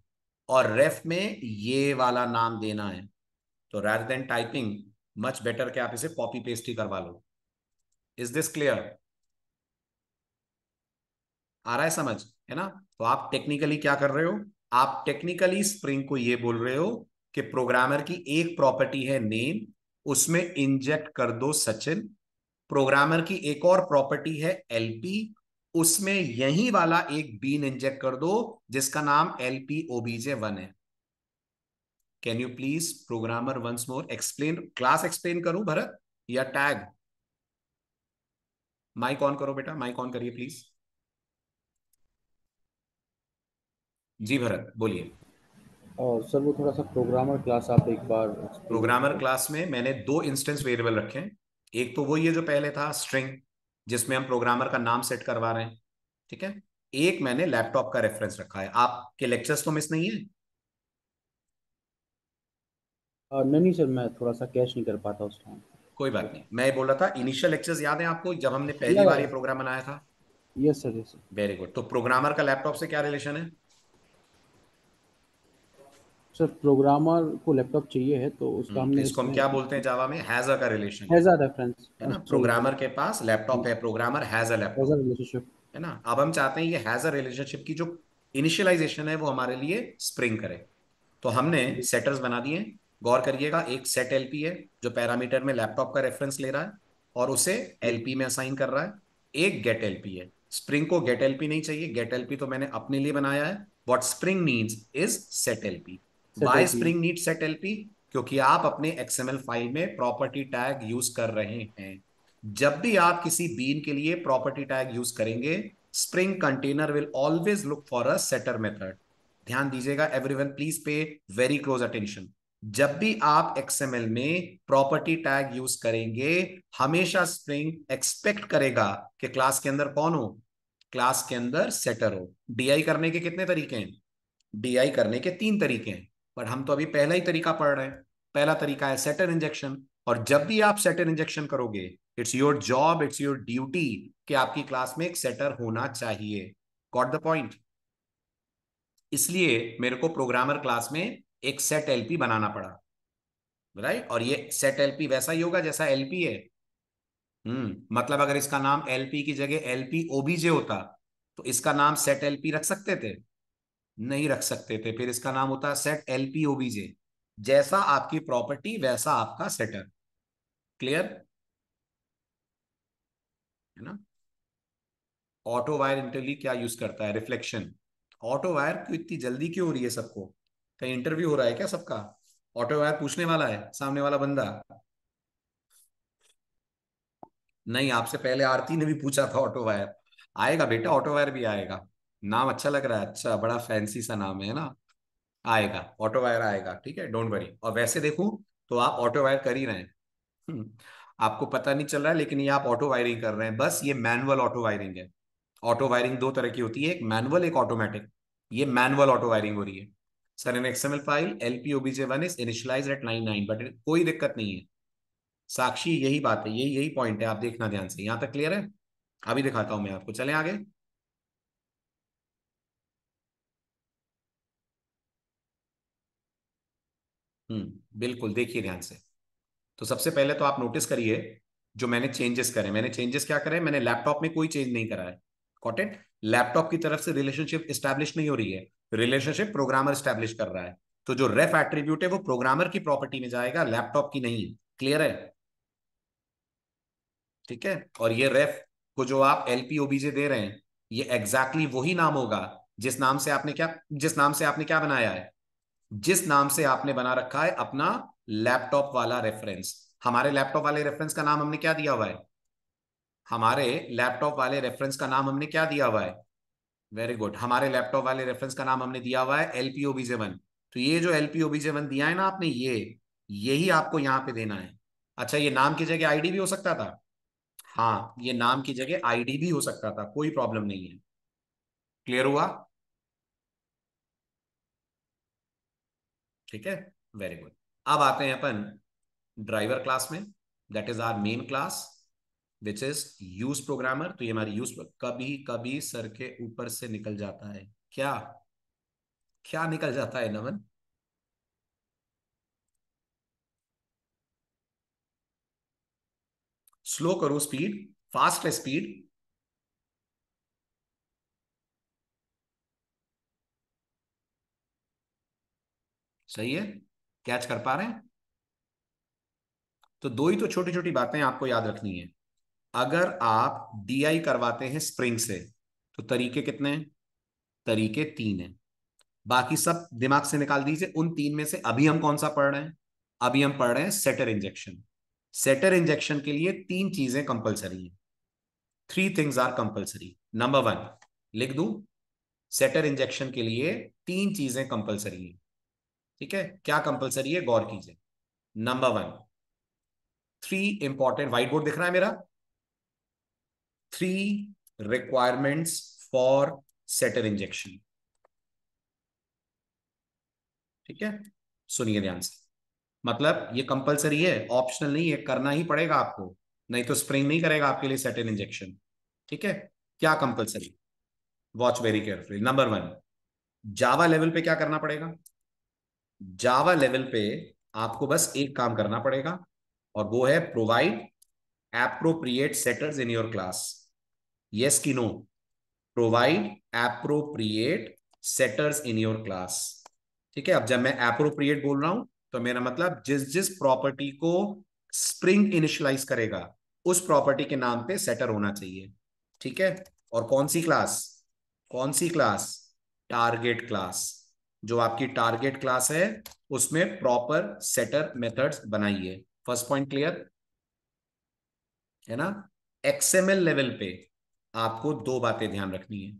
और रेफ में ये वाला नाम देना है। तो rather than typing, much better कि आप इसे कॉपी पेस्ट ही करवा लो। Is this clear? आ रहा है समझ, है ना? तो आप टेक्निकली क्या कर रहे हो, आप टेक्निकली स्प्रिंग को ये बोल रहे हो कि प्रोग्रामर की एक प्रॉपर्टी है नेम, उसमें इंजेक्ट कर दो सचिन। प्रोग्रामर की एक और प्रॉपर्टी है एलपी, उसमें यही वाला एक बीन इंजेक्ट कर दो जिसका नाम एलपी ओबीजे 1 है। Can you please programmer once more explain, class explain करूं भरत या टैग? माइक ऑन करो बेटा, माइक ऑन करिए प्लीज। जी भरत बोलिए। और सर वो थोड़ा सा प्रोग्रामर क्लास आप एक बार एक्सप्लेन प्रोग्रामर करें। क्लास में मैंने दो इंस्टेंस वेरिएबल रखे हैं। एक तो वही है जो पहले था स्ट्रिंग, जिसमें हम प्रोग्रामर का नाम सेट करवा रहे हैं, ठीक है। एक मैंने लैपटॉप का रेफरेंस रखा है। आपके लेक्चर्स तो मिस नहीं है? नहीं नहीं सर, मैं थोड़ा सा कैच नहीं कर पाता उस टाइम। कोई बात तो नहीं, मैं ये बोल रहा था इनिशियल लेक्चर्स याद है आपको जब हमने या पहली बार ये प्रोग्राम बनाया था? Yes sir, yes sir. Very good. तो प्रोग्रामर का लैपटॉप से क्या रिलेशन है? सर प्रोग्रामर को लैपटॉप चाहिए है तो उसका हमने इसको हम इसमें क्या बोलते हैं जावा में, हैज अ का रिलेशन हैज़ अ रेफरेंस, है ना। Sorry sir. प्रोग्रामर के पास लैपटॉप है, programmer has a has a laptop, relationship. है ना। अब हम चाहते हैं ये हैज अ रिलेशनशिप की जो इनिशियलाइजेशन है वो हमारे लिए स्प्रिंग करे। तो हमने जी। सेटर्स बना दिए। गौर करिएगा, एक सेट एलपी है जो पैरामीटर में लैपटॉप का रेफरेंस ले रहा है और उसे जी। एलपी में असाइन कर रहा है। एक गेट एलपी है। स्प्रिंग को गेट एलपी नहीं चाहिए, गेट एलपी तो मैंने अपने लिए बनाया है। What Spring needs is set LP. Set why LP. Spring need set LP? क्योंकि आप अपने एक्सएमएल फाइल में प्रॉपर्टी टैग यूज कर रहे हैं। जब भी आप किसी बीन के लिए प्रॉपर्टी टैग यूज करेंगे, spring container will always look for a shutter method. ध्यान दीजिएगा everyone, please pay very close attention. जब भी आप एक्सएमएल में प्रॉपर्टी टैग यूज करेंगे, हमेशा स्प्रिंग एक्सपेक्ट करेगा कि क्लास के अंदर कौन हो, क्लास के अंदर सेटर हो। डीआई करने के कितने तरीके हैं? डीआई करने के तीन तरीके हैं, पर हम तो अभी पहला ही तरीका पढ़ रहे हैं। पहला तरीका है सेटर इंजेक्शन। और जब भी आप सेटर इंजेक्शन करोगे, it's your job, it's your duty कि आपकी क्लास में एक सेटर होना चाहिए। Got the point? इसलिए मेरे को प्रोग्रामर क्लास में एक सेट एलपी बनाना पड़ा, राइट। और ये सेट एलपी वैसा ही होगा जैसा एलपी है। मतलब अगर इसका नाम एलपी की जगह एलपी ओबीजे होता, तो इसका नाम सेट एलपी रख सकते थे? नहीं रख सकते थे। फिर इसका नाम होता सेट एलपी ओबीजे। जैसा आपकी प्रॉपर्टी वैसा आपका सेटर। क्लियर? है ना। ऑटो वायर इंटरली क्या यूज करता है? रिफ्लेक्शन। ऑटो वायर क्यों इतनी जल्दी क्यों हो रही है सबको? कहीं इंटरव्यू हो रहा है क्या सबका? ऑटो वायर पूछने वाला है सामने वाला बंदा? नहीं, आपसे पहले आरती ने भी पूछा था ऑटो वायर। आएगा बेटा, ऑटो वायर भी आएगा। नाम अच्छा लग रहा है, अच्छा बड़ा फैंसी सा नाम है ना। आएगा, ऑटो वायर आएगा, ठीक है, डोंट वरी। और वैसे देखूं तो आप ऑटो वायर कर ही रहे हैं। आपको पता नहीं चल रहा है लेकिन ये आप ऑटो वायरिंग कर रहे हैं, बस ये मैनुअल ऑटो वायरिंग है। ऑटो वायरिंग दो तरह की होती है, एक मैनुअल एक ऑटोमेटिक। ये मैनुअल ऑटो वायरिंग हो रही है। Sir in XML file LPOBJ1 is initialised at 99, but कोई दिक्कत नहीं है साक्षी, यही बात है, यही यही पॉइंट है, आप देखना ध्यान से। यहां तक क्लियर है? अभी दिखाता हूं मैं आपको, चलें आगे। बिल्कुल, देखिए ध्यान से। तो सबसे पहले तो आप नोटिस करिए जो मैंने चेंजेस करे। मैंने चेंजेस क्या करे? मैंने लैपटॉप में कोई चेंज नहीं करा है। Got it? लैपटॉप की तरफ से रिलेशनशिप स्टैब्लिश नहीं हो रही है, रिलेशनशिप प्रोग्रामर स्टैब्लिश कर रहा है। तो जो रेफ एट्रीब्यूट है वो प्रोग्रामर की प्रॉपर्टी में जाएगा, लैपटॉप की नहीं। क्लियर है? ठीक है। और ये रेफ को जो आप LPOBJ दे रहे हैं, ये एग्जैक्टली वही नाम होगा जिस नाम से आपने क्या बनाया है, जिस नाम से आपने बना रखा है अपना लैपटॉप वाला रेफरेंस। हमारे लैपटॉप वाले रेफरेंस का नाम हमने क्या दिया हुआ है? हमारे लैपटॉप वाले रेफरेंस का नाम हमने क्या दिया हुआ है? वेरी गुड, हमारे लैपटॉप वाले रेफरेंस का नाम हमने दिया हुआ है LPOBJ1। तो ये जो LPOBJ1 दिया है ना आपने, ये यही आपको यहां पे देना है। अच्छा, ये नाम की जगह आईडी भी हो सकता था। हाँ, ये नाम की जगह आईडी भी हो सकता था, कोई प्रॉब्लम नहीं है। क्लियर हुआ? ठीक है, वेरी गुड। अब आते हैं अपन ड्राइवर क्लास में, that is our main class. Which is use programmer. तो ये हमारी यूज, कभी कभी सर के ऊपर से निकल जाता है क्या? क्या निकल जाता है नमन? स्लो करो स्पीड, फास्ट है स्पीड। सही है, कैच कर पा रहे हैं? तो दो ही तो छोटी छोटी बातें आपको याद रखनी है। अगर आप डीआई करवाते हैं स्प्रिंग से तो तरीके कितने हैं? तरीके तीन हैं। बाकी सब दिमाग से निकाल दीजिए। उन तीन में से अभी हम कौन सा पढ़ रहे हैं? अभी हम पढ़ रहे हैं सेटर इंजेक्शन। सेटर इंजेक्शन के लिए तीन चीजें कंपलसरी हैं। Three things are compulsory. Number one, लिख दूं? सेटर इंजेक्शन के लिए तीन चीजें कंपलसरी हैं। ठीक है, क्या कंपलसरी है, गौर कीजिए। Number one, three important, whiteboard दिख रहा है मेरा? Three requirements for setter injection. ठीक है, सुनिए ध्यान से। मतलब ये कंपलसरी है, ऑप्शनल नहीं है, करना ही पड़ेगा आपको, नहीं तो स्प्रिंग नहीं करेगा आपके लिए सेटेन इंजेक्शन। ठीक है, क्या compulsory? Watch very carefully. Number one, Java level पे क्या करना पड़ेगा? जावा लेवल पे आपको बस एक काम करना पड़ेगा, और वो है provide appropriate setters in your class. Yes की no? Provide appropriate setters in your class. ठीक है, अब जब मैं एप्रोप्रिएट बोल रहा हूं तो मेरा मतलब जिस जिस प्रॉपर्टी को स्प्रिंग इनिशियलाइज करेगा उस प्रॉपर्टी के नाम पे सेटर होना चाहिए। ठीक है, और कौन सी क्लास? कौन सी क्लास? Target class. जो आपकी टारगेट क्लास है उसमें प्रॉपर सेटर मेथड्स बनाइए। फर्स्ट पॉइंट क्लियर है ना? एक्सएमएल लेवल पे आपको दो बातें ध्यान रखनी है।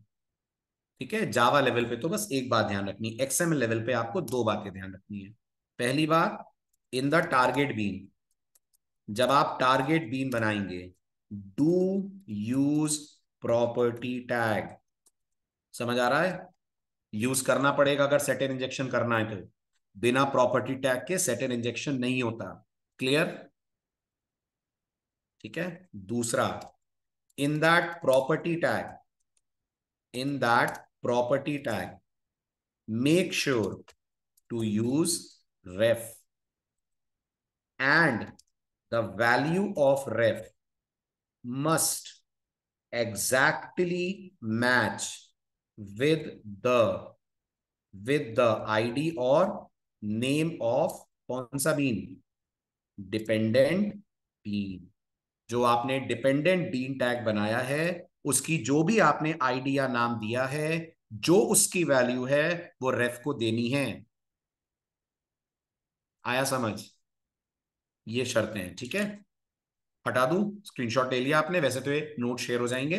ठीक है, जावा लेवल पे तो बस एक बात ध्यान रखनी है, एक्सएमएल लेवल पे आपको दो बातें ध्यान रखनी है। पहली बात, इन द टारगेट बीन, जब आप टारगेट बीन बनाएंगे, डू यूज प्रॉपर्टी टैग। समझ आ रहा है? यूज करना पड़ेगा अगर सेटेन इंजेक्शन करना है तो। बिना प्रॉपर्टी टैग के सेटेन इंजेक्शन नहीं होता। क्लियर? ठीक है, दूसरा, in that property tag, in that property tag make sure to use ref, and the value of ref must exactly match with the id or name of कौन सा been? Dependent been. जो आपने dependent been tag बनाया है उसकी जो भी आपने आईडी या नाम दिया है, जो उसकी वैल्यू है वो रेफ को देनी है। आया समझ? ये शर्तें हैं। ठीक है, हटा दूं? स्क्रीनशॉट ले लिया आपने? वैसे तो ये नोट शेयर हो जाएंगे।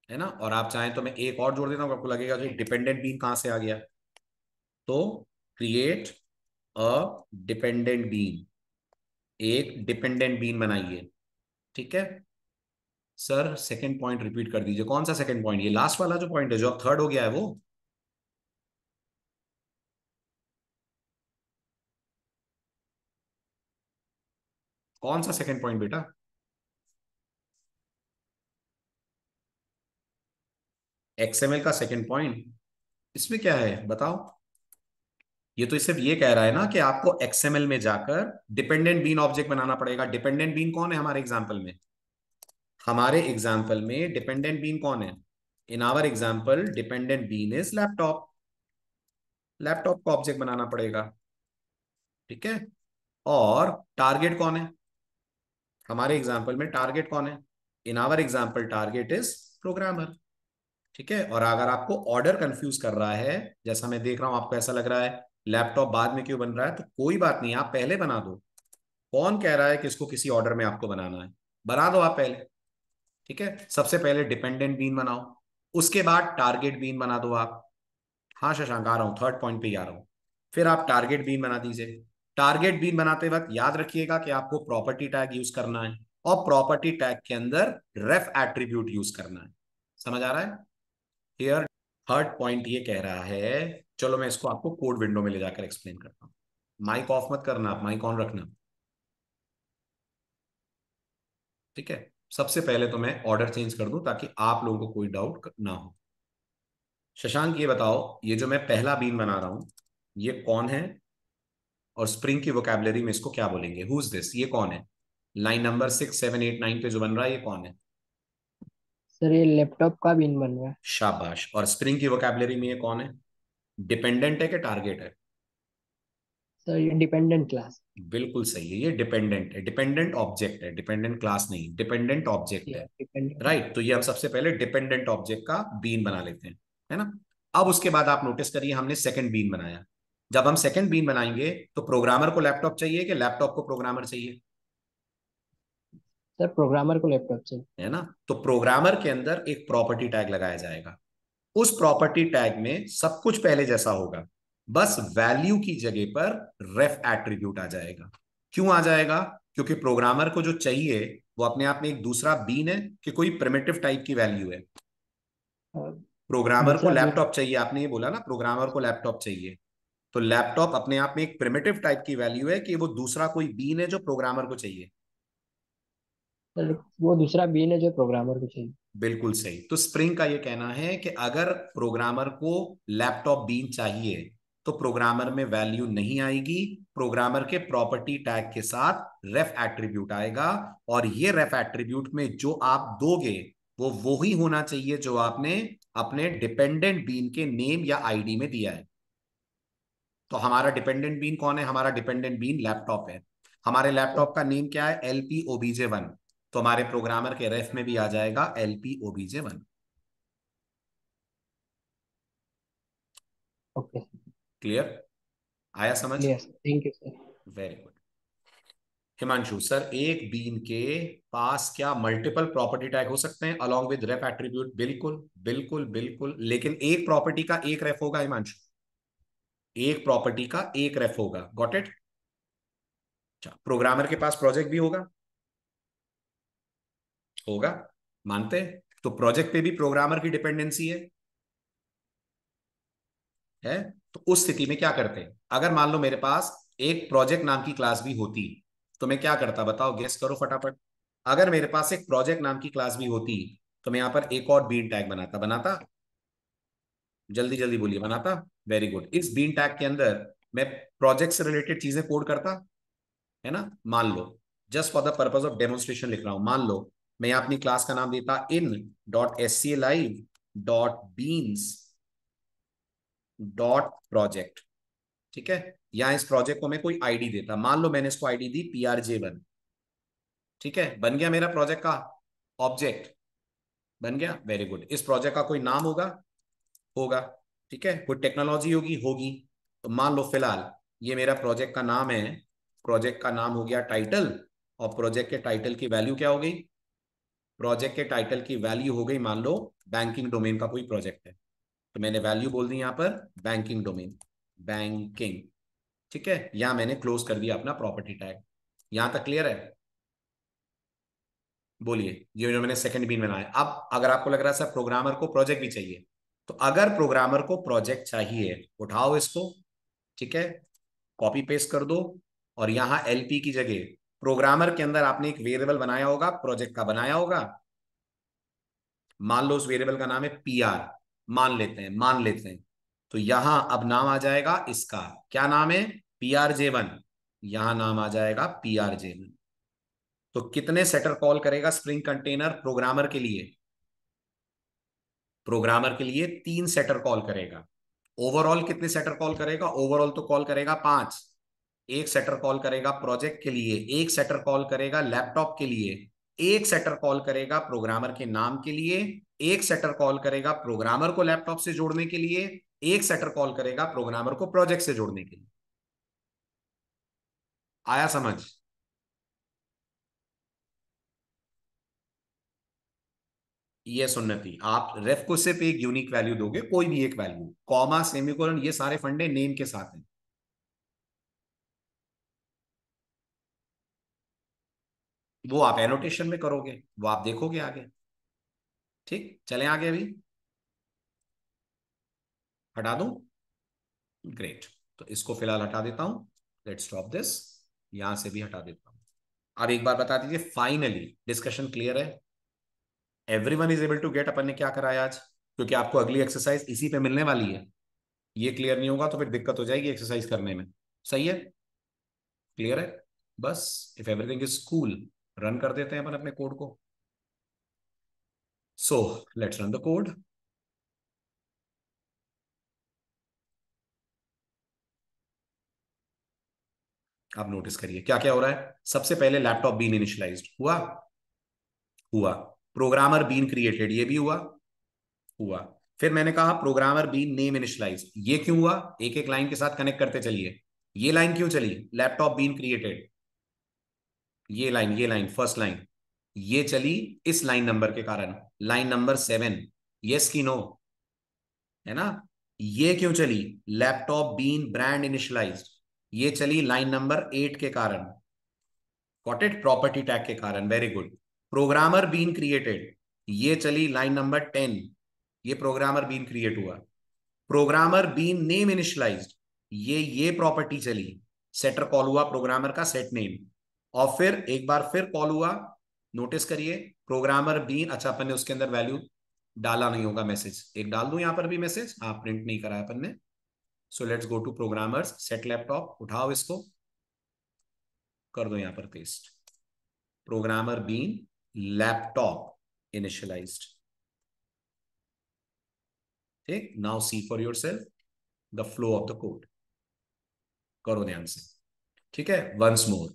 है ना? और आप चाहें तो मैं एक और जोड़ देता हूं, आपको लगेगा कि डिपेंडेंट बीन कहां से आ गया। तो क्रिएट अ डिपेंडेंट बीन, एक डिपेंडेंट बीन बनाइए। ठीक है सर, सेकंड पॉइंट रिपीट कर दीजिए। कौन सा सेकंड पॉइंट? ये लास्ट वाला जो पॉइंट है जो अब थर्ड हो गया है वो? कौन सा सेकंड पॉइंट बेटा? एक्सएमएल का सेकंड पॉइंट? इसमें क्या है बताओ? ये तो सिर्फ ये कह रहा है ना कि आपको एक्सएमएल में जाकर डिपेंडेंट बीन ऑब्जेक्ट बनाना पड़ेगा। डिपेंडेंट बीन कौन है हमारे एग्जांपल में? हमारे एग्जाम्पल में डिपेंडेंट बीन कौन है? In our example dependent bean is laptop. Laptop को ऑब्जेक्ट बनाना पड़ेगा। ठीक है, और टारगेट कौन है? हमारे एग्जाम्पल में टारगेट कौन है? In our example target is programmer. ठीक है, और अगर आपको ऑर्डर कंफ्यूज कर रहा है, जैसा मैं देख रहा हूं आपको ऐसा लग रहा है लैपटॉप बाद में क्यों बन रहा है, तो कोई बात नहीं, आप पहले बना दो। कौन कह रहा है कि इसको किसी ऑर्डर में आपको बनाना है? बना दो आप पहले। ठीक है, सबसे पहले डिपेंडेंट बीन बनाओ, उसके बाद टारगेट बीन बना दो आप। हाँ शशांक, आ रहा हूं, थर्ड पॉइंट पे ही आ रहा हूं। फिर आप टारगेट बीन बना दीजिए। टारगेट बीन बनाते वक्त याद रखिएगा कि आपको प्रॉपर्टी टैग यूज करना है, और प्रॉपर्टी टैग के अंदर रेफ एट्रीब्यूट यूज करना है। समझ आ रहा है? हियर थर्ड पॉइंट ये कह रहा है, चलो मैं इसको आपको कोड विंडो में ले जाकर एक्सप्लेन करता हूं। माइक ऑफ मत करना, आप माइक ऑन रखना। ठीक है, सबसे पहले तो मैं ऑर्डर चेंज कर दूं ताकि आप लोगों को कोई डाउट ना हो। शशांक ये बताओ, ये जो मैं पहला बीन बना रहा हूं, ये कौन है? और स्प्रिंग की वोकैबुलरी में इसको क्या बोलेंगे? Who is this? ये कौन है? लाइन नंबर 6, 7, 8, 9 पे जो बन रहा है, ये कौन है? सर ये लैपटॉप का बिन बन रहा है। शाबाश। और स्प्रिंग की वोकैबुलरी में ये कौन है? डिपेंडेंट है कि टारगेट है? सर ये डिपेंडेंट क्लास। बिल्कुल सही है, ये डिपेंडेंट है, डिपेंडेंट ऑब्जेक्ट है, डिपेंडेंट क्लास नहीं, डिपेंडेंट ऑब्जेक्ट है। डिपेंडेंट। राइट, तो ये हम सबसे पहले डिपेंडेंट ऑब्जेक्ट का बीन बना लेते हैं, है ना? अब उसके बाद आप नोटिस करिए, हमने सेकंड बीन बनाया। जब हम सेकंड बीन बनाएंगे तो प्रोग्रामर को लैपटॉप चाहिए कि लैपटॉप को प्रोग्रामर चाहिए? सर प्रोग्रामर को लैपटॉप चाहिए। है ना? तो प्रोग्रामर के अंदर एक प्रॉपर्टी टैग लगाया जाएगा। उस प्रॉपर्टी टैग में सब कुछ पहले जैसा होगा, बस वैल्यू की जगह पर रेफ एट्रीब्यूट आ जाएगा। क्यों आ जाएगा? क्योंकि प्रोग्रामर को जो चाहिए वो अपने आप में एक दूसरा बीन है कि कोई प्रिमिटिव टाइप की वैल्यू है। और प्रोग्रामर को दूसरा बिन। लैपटॉप चाहिए, आपने ये बोला ना, प्रोग्रामर को लैपटॉप चाहिए। तो लैपटॉप अपने आप में एक प्रिमिटिव टाइप की वैल्यू है कि वो दूसरा कोई बीन है जो प्रोग्रामर को चाहिए। सर वो दूसरा बिन है जो प्रोग्रामर को चाहिए। बिल्कुल सही। तो स्प्रिंग का ये कहना है कि अगर प्रोग्रामर को लैपटॉप बीन चाहिए तो प्रोग्रामर में वैल्यू नहीं आएगी, प्रोग्रामर के प्रॉपर्टी टैग के साथ रेफ एट्रीब्यूट आएगा। और ये रेफ एट्रीब्यूट में जो आप दोगे वो ही होना चाहिए जो आपने अपने डिपेंडेंट बीन के नेम या आईडी में दिया है। तो हमारा डिपेंडेंट बीन कौन है? हमारा डिपेंडेंट बीन लैपटॉप है। हमारे लैपटॉप का नेम क्या है? LPOBJ1। तो हमारे प्रोग्रामर के रेफ में भी आ जाएगा LPOBJ1। ओके। क्लियर? आया समझ? Clear sir, thank you sir. Very good. Himanshu sir, एक बीन के पास क्या मल्टीपल प्रॉपर्टी टैग हो सकते हैं अलॉन्ग विद रेफ एट्रीब्यूट? बिल्कुल बिल्कुल बिल्कुल, लेकिन एक प्रॉपर्टी का एक रेफ होगा हिमांशु। एक प्रॉपर्टी का एक रेफ होगा। Got it? अच्छा, प्रोग्रामर के पास प्रोजेक्ट भी होगा? होगा। मानते हैं? तो प्रोजेक्ट पे भी प्रोग्रामर की डिपेंडेंसी है। तो उस स्थिति में क्या करते हैं? अगर मान लो मेरे पास एक प्रोजेक्ट नाम की क्लास भी होती तो मैं क्या करता? बताओ, गेस करो फटाफट। अगर मेरे पास एक प्रोजेक्ट नाम की क्लास भी होती तो मैं यहां पर एक और बीन टैग बनाता। जल्दी जल्दी बोलिए, बनाता? Very good. इस बीन टैग के अंदर मैं प्रोजेक्ट से रिलेटेड चीजें कोड करता, है ना? मान लो, just for the purpose of demonstration लिख रहा हूं, मान लो मैं अपनी क्लास का नाम देता in.sclive.beans डॉट प्रोजेक्ट। ठीक है, या इस प्रोजेक्ट को मैं कोई आईडी देता, मान लो मैंने इसको आईडी दी PRJ1। ठीक है, बन गया मेरा प्रोजेक्ट का ऑब्जेक्ट। बन गया, वेरी गुड। इस प्रोजेक्ट का कोई नाम होगा? होगा। ठीक है, कोई टेक्नोलॉजी होगी? होगी। तो मान लो फिलहाल ये मेरा प्रोजेक्ट का नाम है, प्रोजेक्ट का नाम हो गया टाइटल। और प्रोजेक्ट के टाइटल की वैल्यू क्या हो गई? प्रोजेक्ट के टाइटल की वैल्यू हो गई, मान लो बैंकिंग डोमेन का कोई प्रोजेक्ट है, तो मैंने वैल्यू बोल दी यहां पर बैंकिंग डोमेन, बैंकिंग। ठीक है, यहां मैंने क्लोज कर दिया अपना प्रॉपर्टी टैग। यहां तक क्लियर है? बोलिए। ये जो मैंने सेकंड बीन बनाया, अब अगर आपको लग रहा है सर प्रोग्रामर को प्रोजेक्ट भी चाहिए, तो अगर प्रोग्रामर को प्रोजेक्ट चाहिए, उठाओ इसको। ठीक है, कॉपी पेस्ट कर दो। और यहां LP की जगह प्रोग्रामर के अंदर आपने एक वेरिएबल बनाया होगा, प्रोजेक्ट का बनाया होगा। मान लो उस वेरिएबल का नाम है PR। मान लेते हैं। तो यहां अब नाम आ जाएगा इसका। क्या नाम है? PRJ1। यहां नाम आ जाएगा PRJ1। तो कितने सेटर कॉल करेगा स्प्रिंग कंटेनर प्रोग्रामर के लिए? प्रोग्रामर के लिए 3 सेटर कॉल करेगा। ओवरऑल कितने सेटर कॉल करेगा? ओवरऑल तो कॉल करेगा 5। एक सेटर कॉल करेगा प्रोजेक्ट के लिए, एक सेटर कॉल करेगा लैपटॉप के लिए, एक सेटर कॉल करेगा प्रोग्रामर के नाम के लिए, एक सेटर कॉल करेगा प्रोग्रामर को लैपटॉप से जोड़ने के लिए, एक सेटर कॉल करेगा प्रोग्रामर को प्रोजेक्ट से जोड़ने के लिए। आया समझ? ये सुन्नति, आप रेफ को सिर्फ एक यूनिक वैल्यू दोगे, कोई भी एक वैल्यू, कॉमा सेमीकोलन, ये सारे फंडे नेम के साथ हैं। वो आप एनोटेशन में करोगे, वो आप देखोगे आगे। ठीक, चलें आगे अभी? हटा दूं? ग्रेट। तो इसको फिलहाल हटा देता हूं। लेट्स स्टॉप दिस, यहां से भी हटा देता हूं। अब एक बार बता दीजिए, फाइनली डिस्कशन क्लियर है? Everyone is able to get अपन ने क्या कराया आज? क्योंकि आपको अगली एक्सरसाइज इसी पे मिलने वाली है। ये क्लियर नहीं होगा तो फिर दिक्कत हो जाएगी एक्सरसाइज करने में। सही है? क्लियर है? बस, if everything is cool, run कर देते हैं अपन अपने कोड को। So let's run the code. आप नोटिस करिए क्या क्या हो रहा है। सबसे पहले लैपटॉप बीन इनिशियलाइज्ड हुआ। हुआ। प्रोग्रामर बीन क्रिएटेड, ये भी हुआ। हुआ। फिर मैंने कहा प्रोग्रामर बीन नेम इनिशियलाइज्ड, ये क्यों हुआ? एक एक लाइन के साथ कनेक्ट करते चलिए। ये लाइन क्यों चली? Laptop bean created. ये लाइन फर्स्ट लाइन ये चली इस लाइन नंबर के कारण, लाइन नंबर 7। यस की नो? है ना? ये क्यों चली? लैपटॉप बीन ब्रांड इनिशियलाइज्ड, ये चली लाइन नंबर 8 के कारण। Got it? प्रॉपर्टी टैग के कारण। Very good. Programmer bean created, ये चली लाइन नंबर 10, ये प्रोग्रामर बीन क्रिएट हुआ। प्रोग्रामर बीन नेम इनिशियलाइज्ड, ये प्रॉपर्टी चली, सेटर कॉल हुआ प्रोग्रामर का सेट नेम। और फिर एक बार फिर कॉल हुआ, नोटिस करिए, प्रोग्रामर बीन, अच्छा अपन ने उसके अंदर वैल्यू डाला नहीं होगा, मैसेज एक डाल दूं यहां पर भी, मैसेज हाँ प्रिंट नहीं करा है अपन ने। So let's go to programmers, set laptop, उठाओ इसको, कर दो यहां पर paste. Programmer bean laptop initialized. ठीक, now see for your yourself फ्लो ऑफ द कोड। करो ध्यान से। ठीक है, वंस मोर।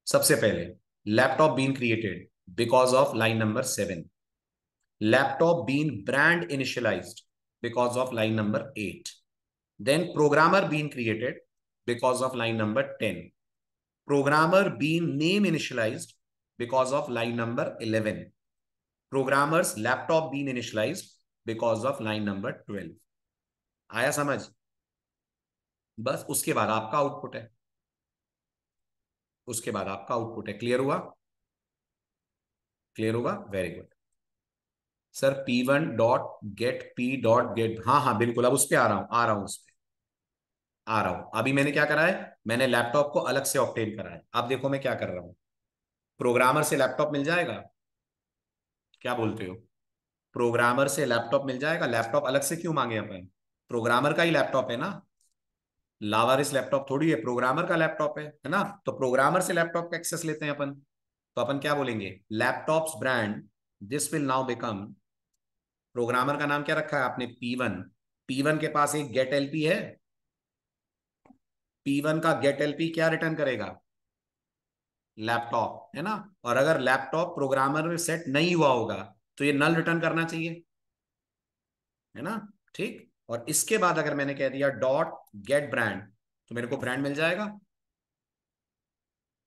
सबसे पहले laptop bean created because of line number 7। Laptop bean brand initialized because of line number 8। Then programmer bean created because of line number 10। Programmer bean name initialised because of line number 11। Programmers laptop bean initialised because of line number 12। आया समझ? बस उसके बाद आपका output है। उसके बाद आपका आउटपुट है। क्लियर हुआ? क्लियर होगा? Very good. Sir P1 dot gate P dot gate, हाँ हाँ बिल्कुल, अब उस पर आ रहा हूं उस पर आ रहा हूं। अभी मैंने क्या करा है, मैंने लैपटॉप को अलग से ऑब्टेन करा है। अब देखो मैं क्या कर रहा हूं। प्रोग्रामर से लैपटॉप मिल जाएगा, क्या बोलते हो? प्रोग्रामर से लैपटॉप मिल जाएगा। लैपटॉप अलग से क्यों मांगे अपन? प्रोग्रामर का ही लैपटॉप है ना, लावारिस लैपटॉप थोड़ी है, प्रोग्रामर का लैपटॉप है ना? तो प्रोग्रामर से लैपटॉप का एक्सेस लेते हैं अपन। तो अपन क्या बोलेंगे, laptops brand this will now become, programmer का नाम क्या रखा है आपने? P1। P1 के पास एक गेट एलपी है। P1 का गेट एलपी क्या रिटर्न करेगा? लैपटॉप, है ना? और अगर लैपटॉप प्रोग्रामर में सेट नहीं हुआ होगा तो ये नल रिटर्न करना चाहिए, है ना? ठीक। और इसके बाद अगर मैंने कह दिया डॉट गेट ब्रांड, तो मेरे को ब्रांड मिल जाएगा।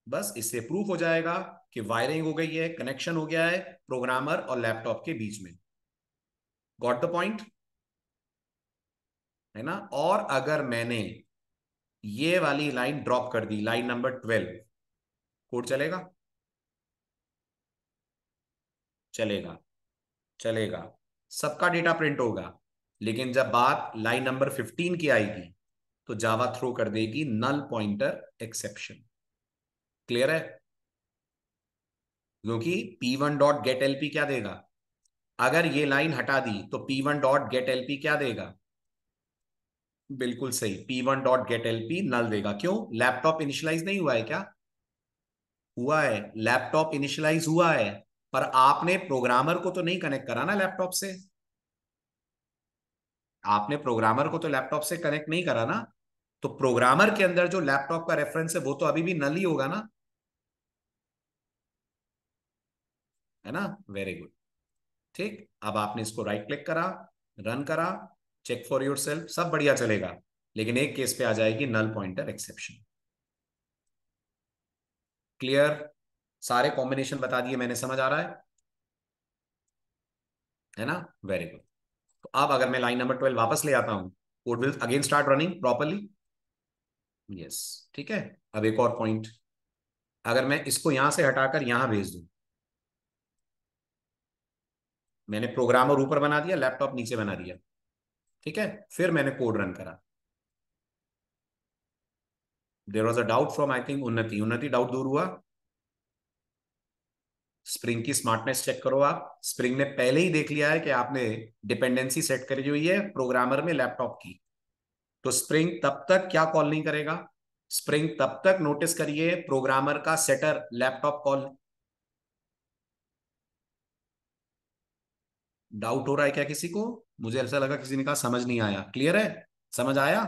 बस इससे प्रूफ हो जाएगा कि वायरिंग हो गई है, कनेक्शन हो गया है प्रोग्रामर और लैपटॉप के बीच में। Got the point? है ना? और अगर मैंने ये वाली लाइन ड्रॉप कर दी, लाइन नंबर 12, कोड चलेगा? चलेगा। चलेगा। सबका डेटा प्रिंट होगा। लेकिन जब बात लाइन नंबर 15 की आएगी तो जावा थ्रो कर देगी नल पॉइंटर एक्सेप्शन। क्लियर है? क्योंकि P1 डॉट गेट एलपी क्या देगा? अगर ये लाइन हटा दी तो P1 डॉट गेट एलपी क्या देगा? बिल्कुल सही, P1 डॉट गेट एलपी नल देगा। क्यों? लैपटॉप इनिशियलाइज नहीं हुआ है क्या? हुआ है, लैपटॉप इनिशियलाइज हुआ है। पर आपने प्रोग्रामर को तो नहीं कनेक्ट करा ना लैपटॉप से। आपने प्रोग्रामर को तो लैपटॉप से कनेक्ट नहीं करा ना। तो प्रोग्रामर के अंदर जो लैपटॉप का रेफरेंस है वो तो अभी भी नल ही होगा ना, है ना? Very good. ठीक, अब आपने इसको राइट क्लिक करा, रन करा, चेक फॉर योर सेल्फ, सब बढ़िया चलेगा। लेकिन एक केस पे आ जाएगी नल पॉइंटर एक्सेप्शन। क्लियर? सारे कॉम्बिनेशन बता दिए मैंने, समझ आ रहा है ना? Very good. तो अब अगर मैं लाइन नंबर 12 वापस ले आता हूं, code will again start running properly. Yes. ठीक है। अब एक और पॉइंट, अगर मैं इसको यहां से हटाकर यहां भेज दूं, मैंने प्रोग्रामर ऊपर बना दिया, लैपटॉप नीचे बना दिया। ठीक है, फिर मैंने कोड रन करा। There was a doubt from I think Unnati. Unnati, doubt दूर हुआ? स्प्रिंग की स्मार्टनेस चेक करो आप। स्प्रिंग ने पहले ही देख लिया है कि आपने डिपेंडेंसी सेट करी हुई है प्रोग्रामर में लैपटॉप की, तो स्प्रिंग तब तक क्या कॉल नहीं करेगा? स्प्रिंग तब तक, नोटिस करिए, प्रोग्रामर का सेटर लैपटॉप कॉल। डाउट हो रहा है क्या किसी को? मुझे ऐसा लगा किसी ने कहा समझ नहीं आया। क्लियर है? समझ आया?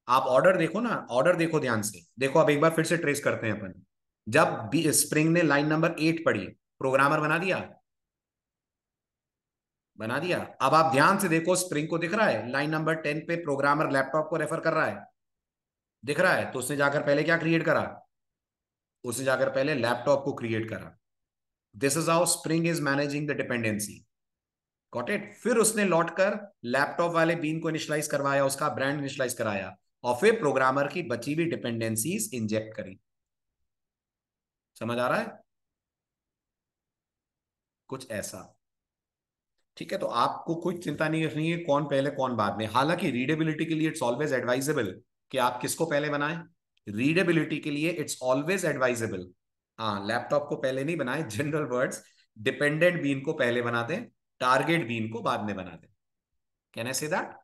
आप ऑर्डर देखो ना, ऑर्डर देखो ध्यान से। देखो अब एक बार फिर से ट्रेस करते हैं अपन। जब स्प्रिंग ने लाइन नंबर 8 पढ़ी, प्रोग्रामर बना दिया? बना दिया। अब आप ध्यान से देखो, स्प्रिंग को दिख रहा है लाइन नंबर 10 पे प्रोग्रामर लैपटॉप को रेफर कर रहा है? दिख रहा है। तो उसने जाकर पहले क्या क्रिएट करा? उसने जाकर पहले लैपटॉप को क्रिएट करा। This is how spring is managing the dependency. Got it? फिर उसने लौट कर लैपटॉप वाले बीन को इनिशियलाइज करवाया, उसका ब्रांड इनिशियलाइज कराया, और फिर प्रोग्रामर की बची हुई डिपेंडेंसीज इंजेक्ट करी। समझ आ रहा है? कुछ ऐसा। ठीक है, तो आपको कोई चिंता नहीं करनी है कौन पहले कौन बाद में। हालांकि रीडेबिलिटी के लिए इट्स ऑलवेज एडवाइजेबल कि आप किसको पहले बनाएं। रीडेबिलिटी के लिए इट्स ऑलवेज एडवाइजेबल, हाँ, लैपटॉप को पहले नहीं बनाए। जनरल वर्ड्स, डिपेंडेंट बीन को पहले बना दें, टारगेट बीन को बाद में बना दें। Can I say that?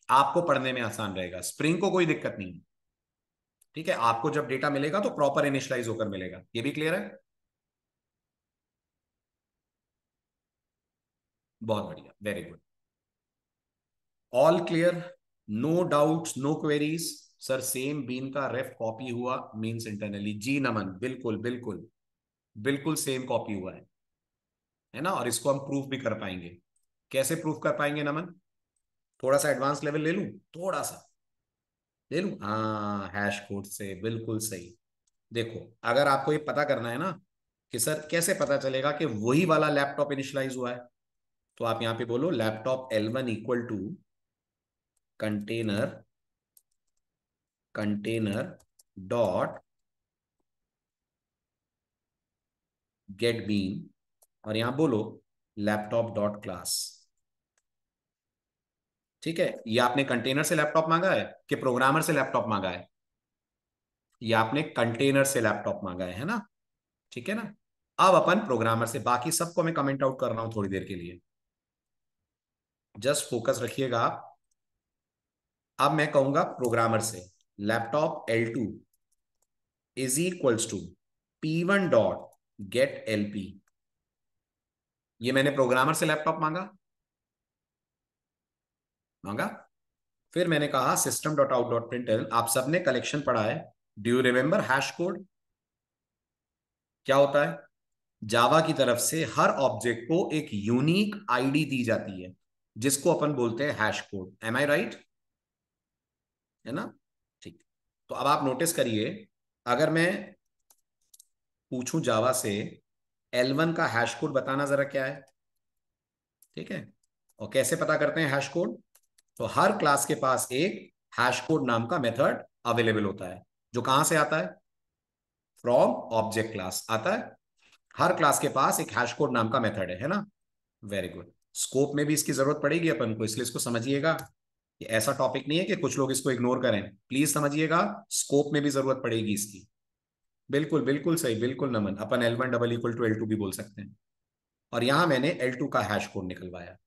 आपको पढ़ने में आसान रहेगा। स्प्रिंग को कोई दिक्कत नहीं है। ठीक है, आपको जब डेटा मिलेगा तो प्रॉपर इनिशियलाइज होकर मिलेगा। ये भी क्लियर है? बहुत बढ़िया, very good. All clear? No doubts, no queries? Sir same bean का रेफ कॉपी हुआ मींस इंटरनली? जी नमन, बिल्कुल बिल्कुल, बिल्कुल सेम कॉपी हुआ है ना। और इसको हम प्रूफ भी कर पाएंगे। कैसे प्रूफ कर पाएंगे नमन? थोड़ा सा एडवांस लेवल ले लूं? थोड़ा सा ले लूं? हाँ, हैश कोड से, बिल्कुल सही। देखो, अगर आपको ये पता करना है ना कि सर कैसे पता चलेगा कि वही वाला लैपटॉप इनिशियलाइज हुआ है, तो आप यहां पे बोलो laptop L1 equal to container, container dot get bean, और यहां बोलो लैपटॉप डॉट क्लास। ठीक है, ये आपने कंटेनर से लैपटॉप मांगा है कि प्रोग्रामर से लैपटॉप मांगा है? ये आपने कंटेनर से लैपटॉप मांगा है ना? ठीक है ना। अब अपन प्रोग्रामर से, बाकी सबको मैं कमेंट आउट कर रहा हूं थोड़ी देर के लिए, जस्ट फोकस रखिएगा आप। अब मैं कहूंगा प्रोग्रामर से laptop L2 is equals to P1 dot get LP। ये मैंने प्रोग्रामर से लैपटॉप मांगा, मांगा। फिर मैंने कहा सिस्टम डॉट आउट डॉट प्रिंटल। आप सबने कलेक्शन पढ़ा है, do you remember hash code? क्या होता है? जावा की तरफ से हर ऑब्जेक्ट को एक यूनिक आईडी दी जाती है, जिसको अपन बोलते हैं हैश कोड। एम आई राइट? है ना? ठीक। तो अब आप नोटिस करिए, अगर मैं पूछूं जावा से L1 का हैश कोड बताना जरा क्या है। ठीक है, और कैसे पता करते हैं हैश कोड? तो हर क्लास के पास एक हैश कोड नाम का मेथड अवेलेबल होता है, जो कहां से आता है? फ्रॉम ऑब्जेक्ट क्लास आता है। हर क्लास के पास एक हैश कोड नाम का मेथड है ना? Very good. स्कोप में भी इसकी जरूरत पड़ेगी अपन को, इसलिए इसको समझिएगा। ये ऐसा टॉपिक नहीं है कि कुछ लोग इसको इग्नोर करें, प्लीज समझिएगा, स्कोप में भी जरूरत पड़ेगी इसकी। बिल्कुल बिल्कुल सही, बिल्कुल नमन। अपन L1 double equal to L2 भी बोल सकते हैं। और यहां मैंने L2 का हैश कोड निकलवाया।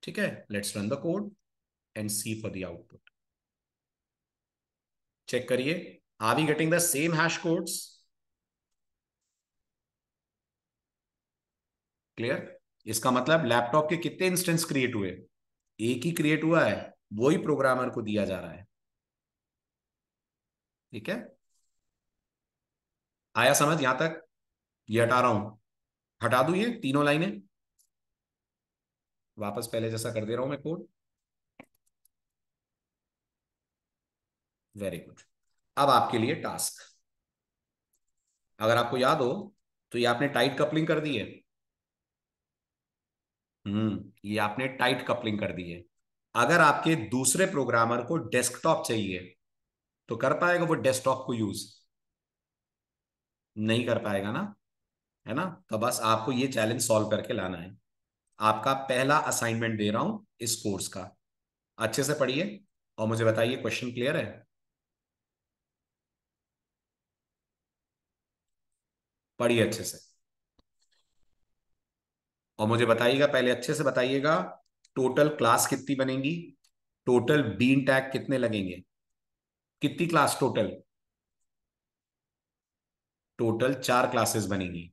ठीक है, let's run the code and see for the output. Check करिए, are we getting the same hash codes? Clear? इसका मतलब लैपटॉप के कितने इंस्टेंस क्रिएट हुए? एक ही क्रिएट हुआ है, वही प्रोग्रामर को दिया जा रहा है। ठीक है, आया समझ यहां तक? ये हटा रहा हूं, हटा दूं ये तीनों लाइनें, वापस पहले जैसा कर दे रहा हूं मैं कोड। Very good. अब आपके लिए टास्क, अगर आपको याद हो तो ये आपने टाइट कपलिंग कर दी है। ये आपने टाइट कपलिंग कर दी है। अगर आपके दूसरे प्रोग्रामर को डेस्कटॉप चाहिए, तो कर पाएगा वो डेस्कटॉप को यूज? नहीं कर पाएगा ना, है ना? तो बस आपको ये चैलेंज सॉल्व करके लाना है। आपका पहला असाइनमेंट दे रहा हूं इस कोर्स का, अच्छे से पढ़िए और मुझे बताइए क्वेश्चन क्लियर है? पढ़िए अच्छे से और मुझे बताइएगा, पहले अच्छे से बताइएगा, टोटल क्लास कितनी बनेगी, टोटल बीन टैग कितने लगेंगे, कितनी क्लास टोटल? टोटल 4 क्लासेस बनेगी,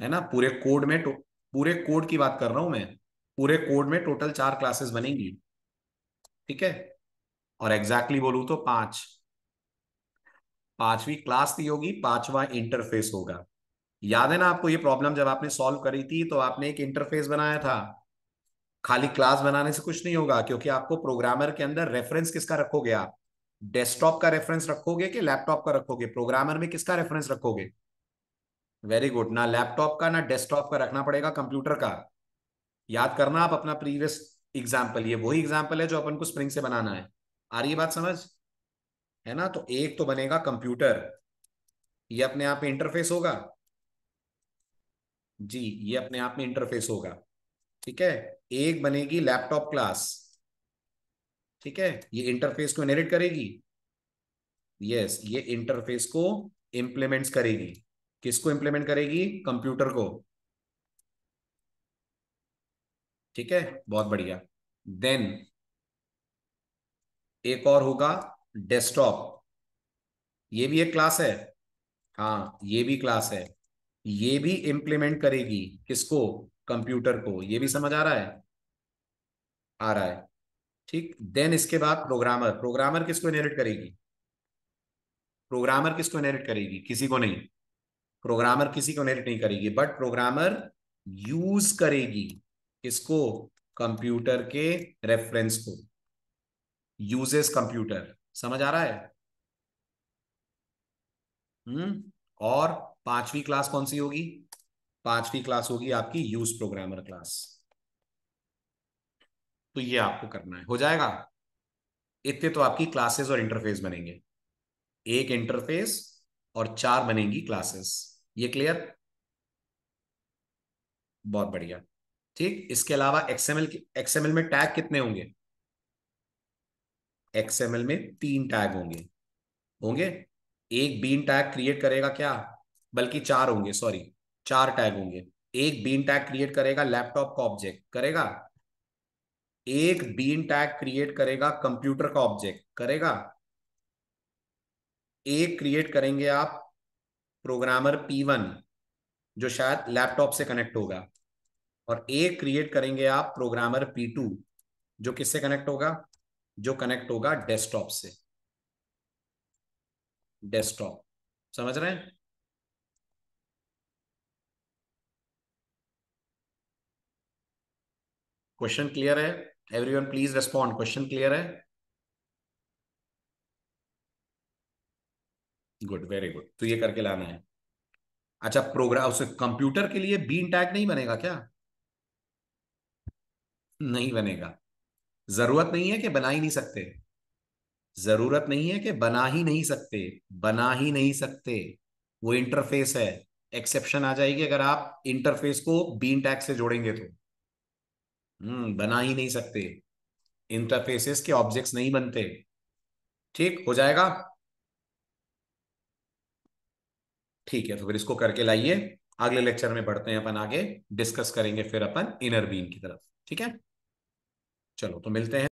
है ना? पूरे कोड में पूरे कोड की बात कर रहा हूं मैं, पूरे कोड में टोटल 4 क्लासेस बनेंगी। ठीक है? और एग्जैक्टली बोलूं तो 5। पांचवी क्लास दी होगी, पांचवा इंटरफेस होगा। याद है ना आपको ये प्रॉब्लम जब आपने सॉल्व करी थी तो आपने एक इंटरफेस बनाया था। खाली क्लास बनाने से कुछ नहीं होगा, क्योंकि आपको प्रोग्रामर के अंदर रेफरेंस किसका रखोगे आप? डेस्कटॉप का रेफरेंस रखोगे कि लैपटॉप का रखोगे? प्रोग्रामर में किसका रेफरेंस रखोगे? वेरी गुड, ना लैपटॉप का ना डेस्कटॉप का, रखना पड़ेगा कंप्यूटर का। याद करना आप अपना प्रीवियस एग्जाम्पल, ये वही एग्जाम्पल है जो अपन को स्प्रिंग से बनाना है। आ रही है बात समझ? है ना? तो एक तो बनेगा कंप्यूटर, ये अपने आप में इंटरफेस होगा। जी, ये अपने आप में इंटरफेस होगा। ठीक है? एक बनेगी लैपटॉप क्लास। ठीक है? ये इंटरफेस को इनहेरिट करेगी। यस, ये इंटरफेस को इंप्लीमेंट्स करेगी। किसको इंप्लीमेंट करेगी? कंप्यूटर को। ठीक है, बहुत बढ़िया। देन एक और होगा डेस्कटॉप, ये भी एक क्लास है। हाँ, ये भी क्लास है, ये भी इंप्लीमेंट करेगी किसको? कंप्यूटर को। ये भी समझ आ रहा है? आ रहा है। ठीक, देन इसके बाद प्रोग्रामर, प्रोग्रामर किसको इनहेरिट करेगी? प्रोग्रामर किसको इनहेरिट करेगी? किसी को नहीं। प्रोग्रामर किसी को इनहेरिट नहीं करेगी, बट प्रोग्रामर यूज करेगी किसको? कंप्यूटर के रेफरेंस को। Uses computer. समझ आ रहा है? और पांचवी क्लास कौन सी होगी? पांचवी क्लास होगी आपकी यूज प्रोग्रामर क्लास। तो ये आपको करना है, हो जाएगा। इतने तो आपकी क्लासेस और इंटरफेस बनेंगे। एक इंटरफेस और 4 बनेंगी क्लासेस। ये क्लियर? बहुत बढ़िया। ठीक, इसके अलावा एक्सएमएल, एक्सएमएल में टैग कितने होंगे? एक्सएमएल में 3 टैग होंगे। होंगे। एक बीन टैग क्रिएट करेगा क्या? बल्कि 4 होंगे, सॉरी, 4 टैग होंगे। एक बीन टैग क्रिएट करेगा लैपटॉप का ऑब्जेक्ट, करेगा। एक बीन टैग क्रिएट करेगा कंप्यूटर का ऑब्जेक्ट, करेगा। एक क्रिएट करेंगे आप प्रोग्रामर P1, जो शायद लैपटॉप से कनेक्ट होगा। और एक क्रिएट करेंगे आप प्रोग्रामर P2, जो किससे कनेक्ट होगा? जो कनेक्ट होगा डेस्कटॉप से। डेस्कटॉप। समझ रहे हैं? क्वेश्चन क्लियर है? Everyone please respond, question clear है? गुड, वेरी गुड, तो ये करके लाना है। अच्छा, प्रोग्राम उसे कंप्यूटर के लिए बीन टैग नहीं बनेगा क्या? नहीं बनेगा। जरूरत नहीं है कि बना ही नहीं सकते। जरूरत नहीं है कि बना ही नहीं सकते। बना ही नहीं सकते। वो इंटरफेस है। एक्सेप्शन आ जाएगी अगर आप इंटरफेस को बीन टैग से जोड़ेंगे तो। बना ही नहीं सकते। इंटरफेसेस के ऑब्जेक्ट्स नहीं बनते। ठीक हो जाएगा? ठीक है, तो फिर इसको करके लाइए। अगले लेक्चर में बढ़ते हैं अपन आगे, डिस्कस करेंगे फिर अपन इनर बीन की तरफ। ठीक है? चलो, तो मिलते हैं।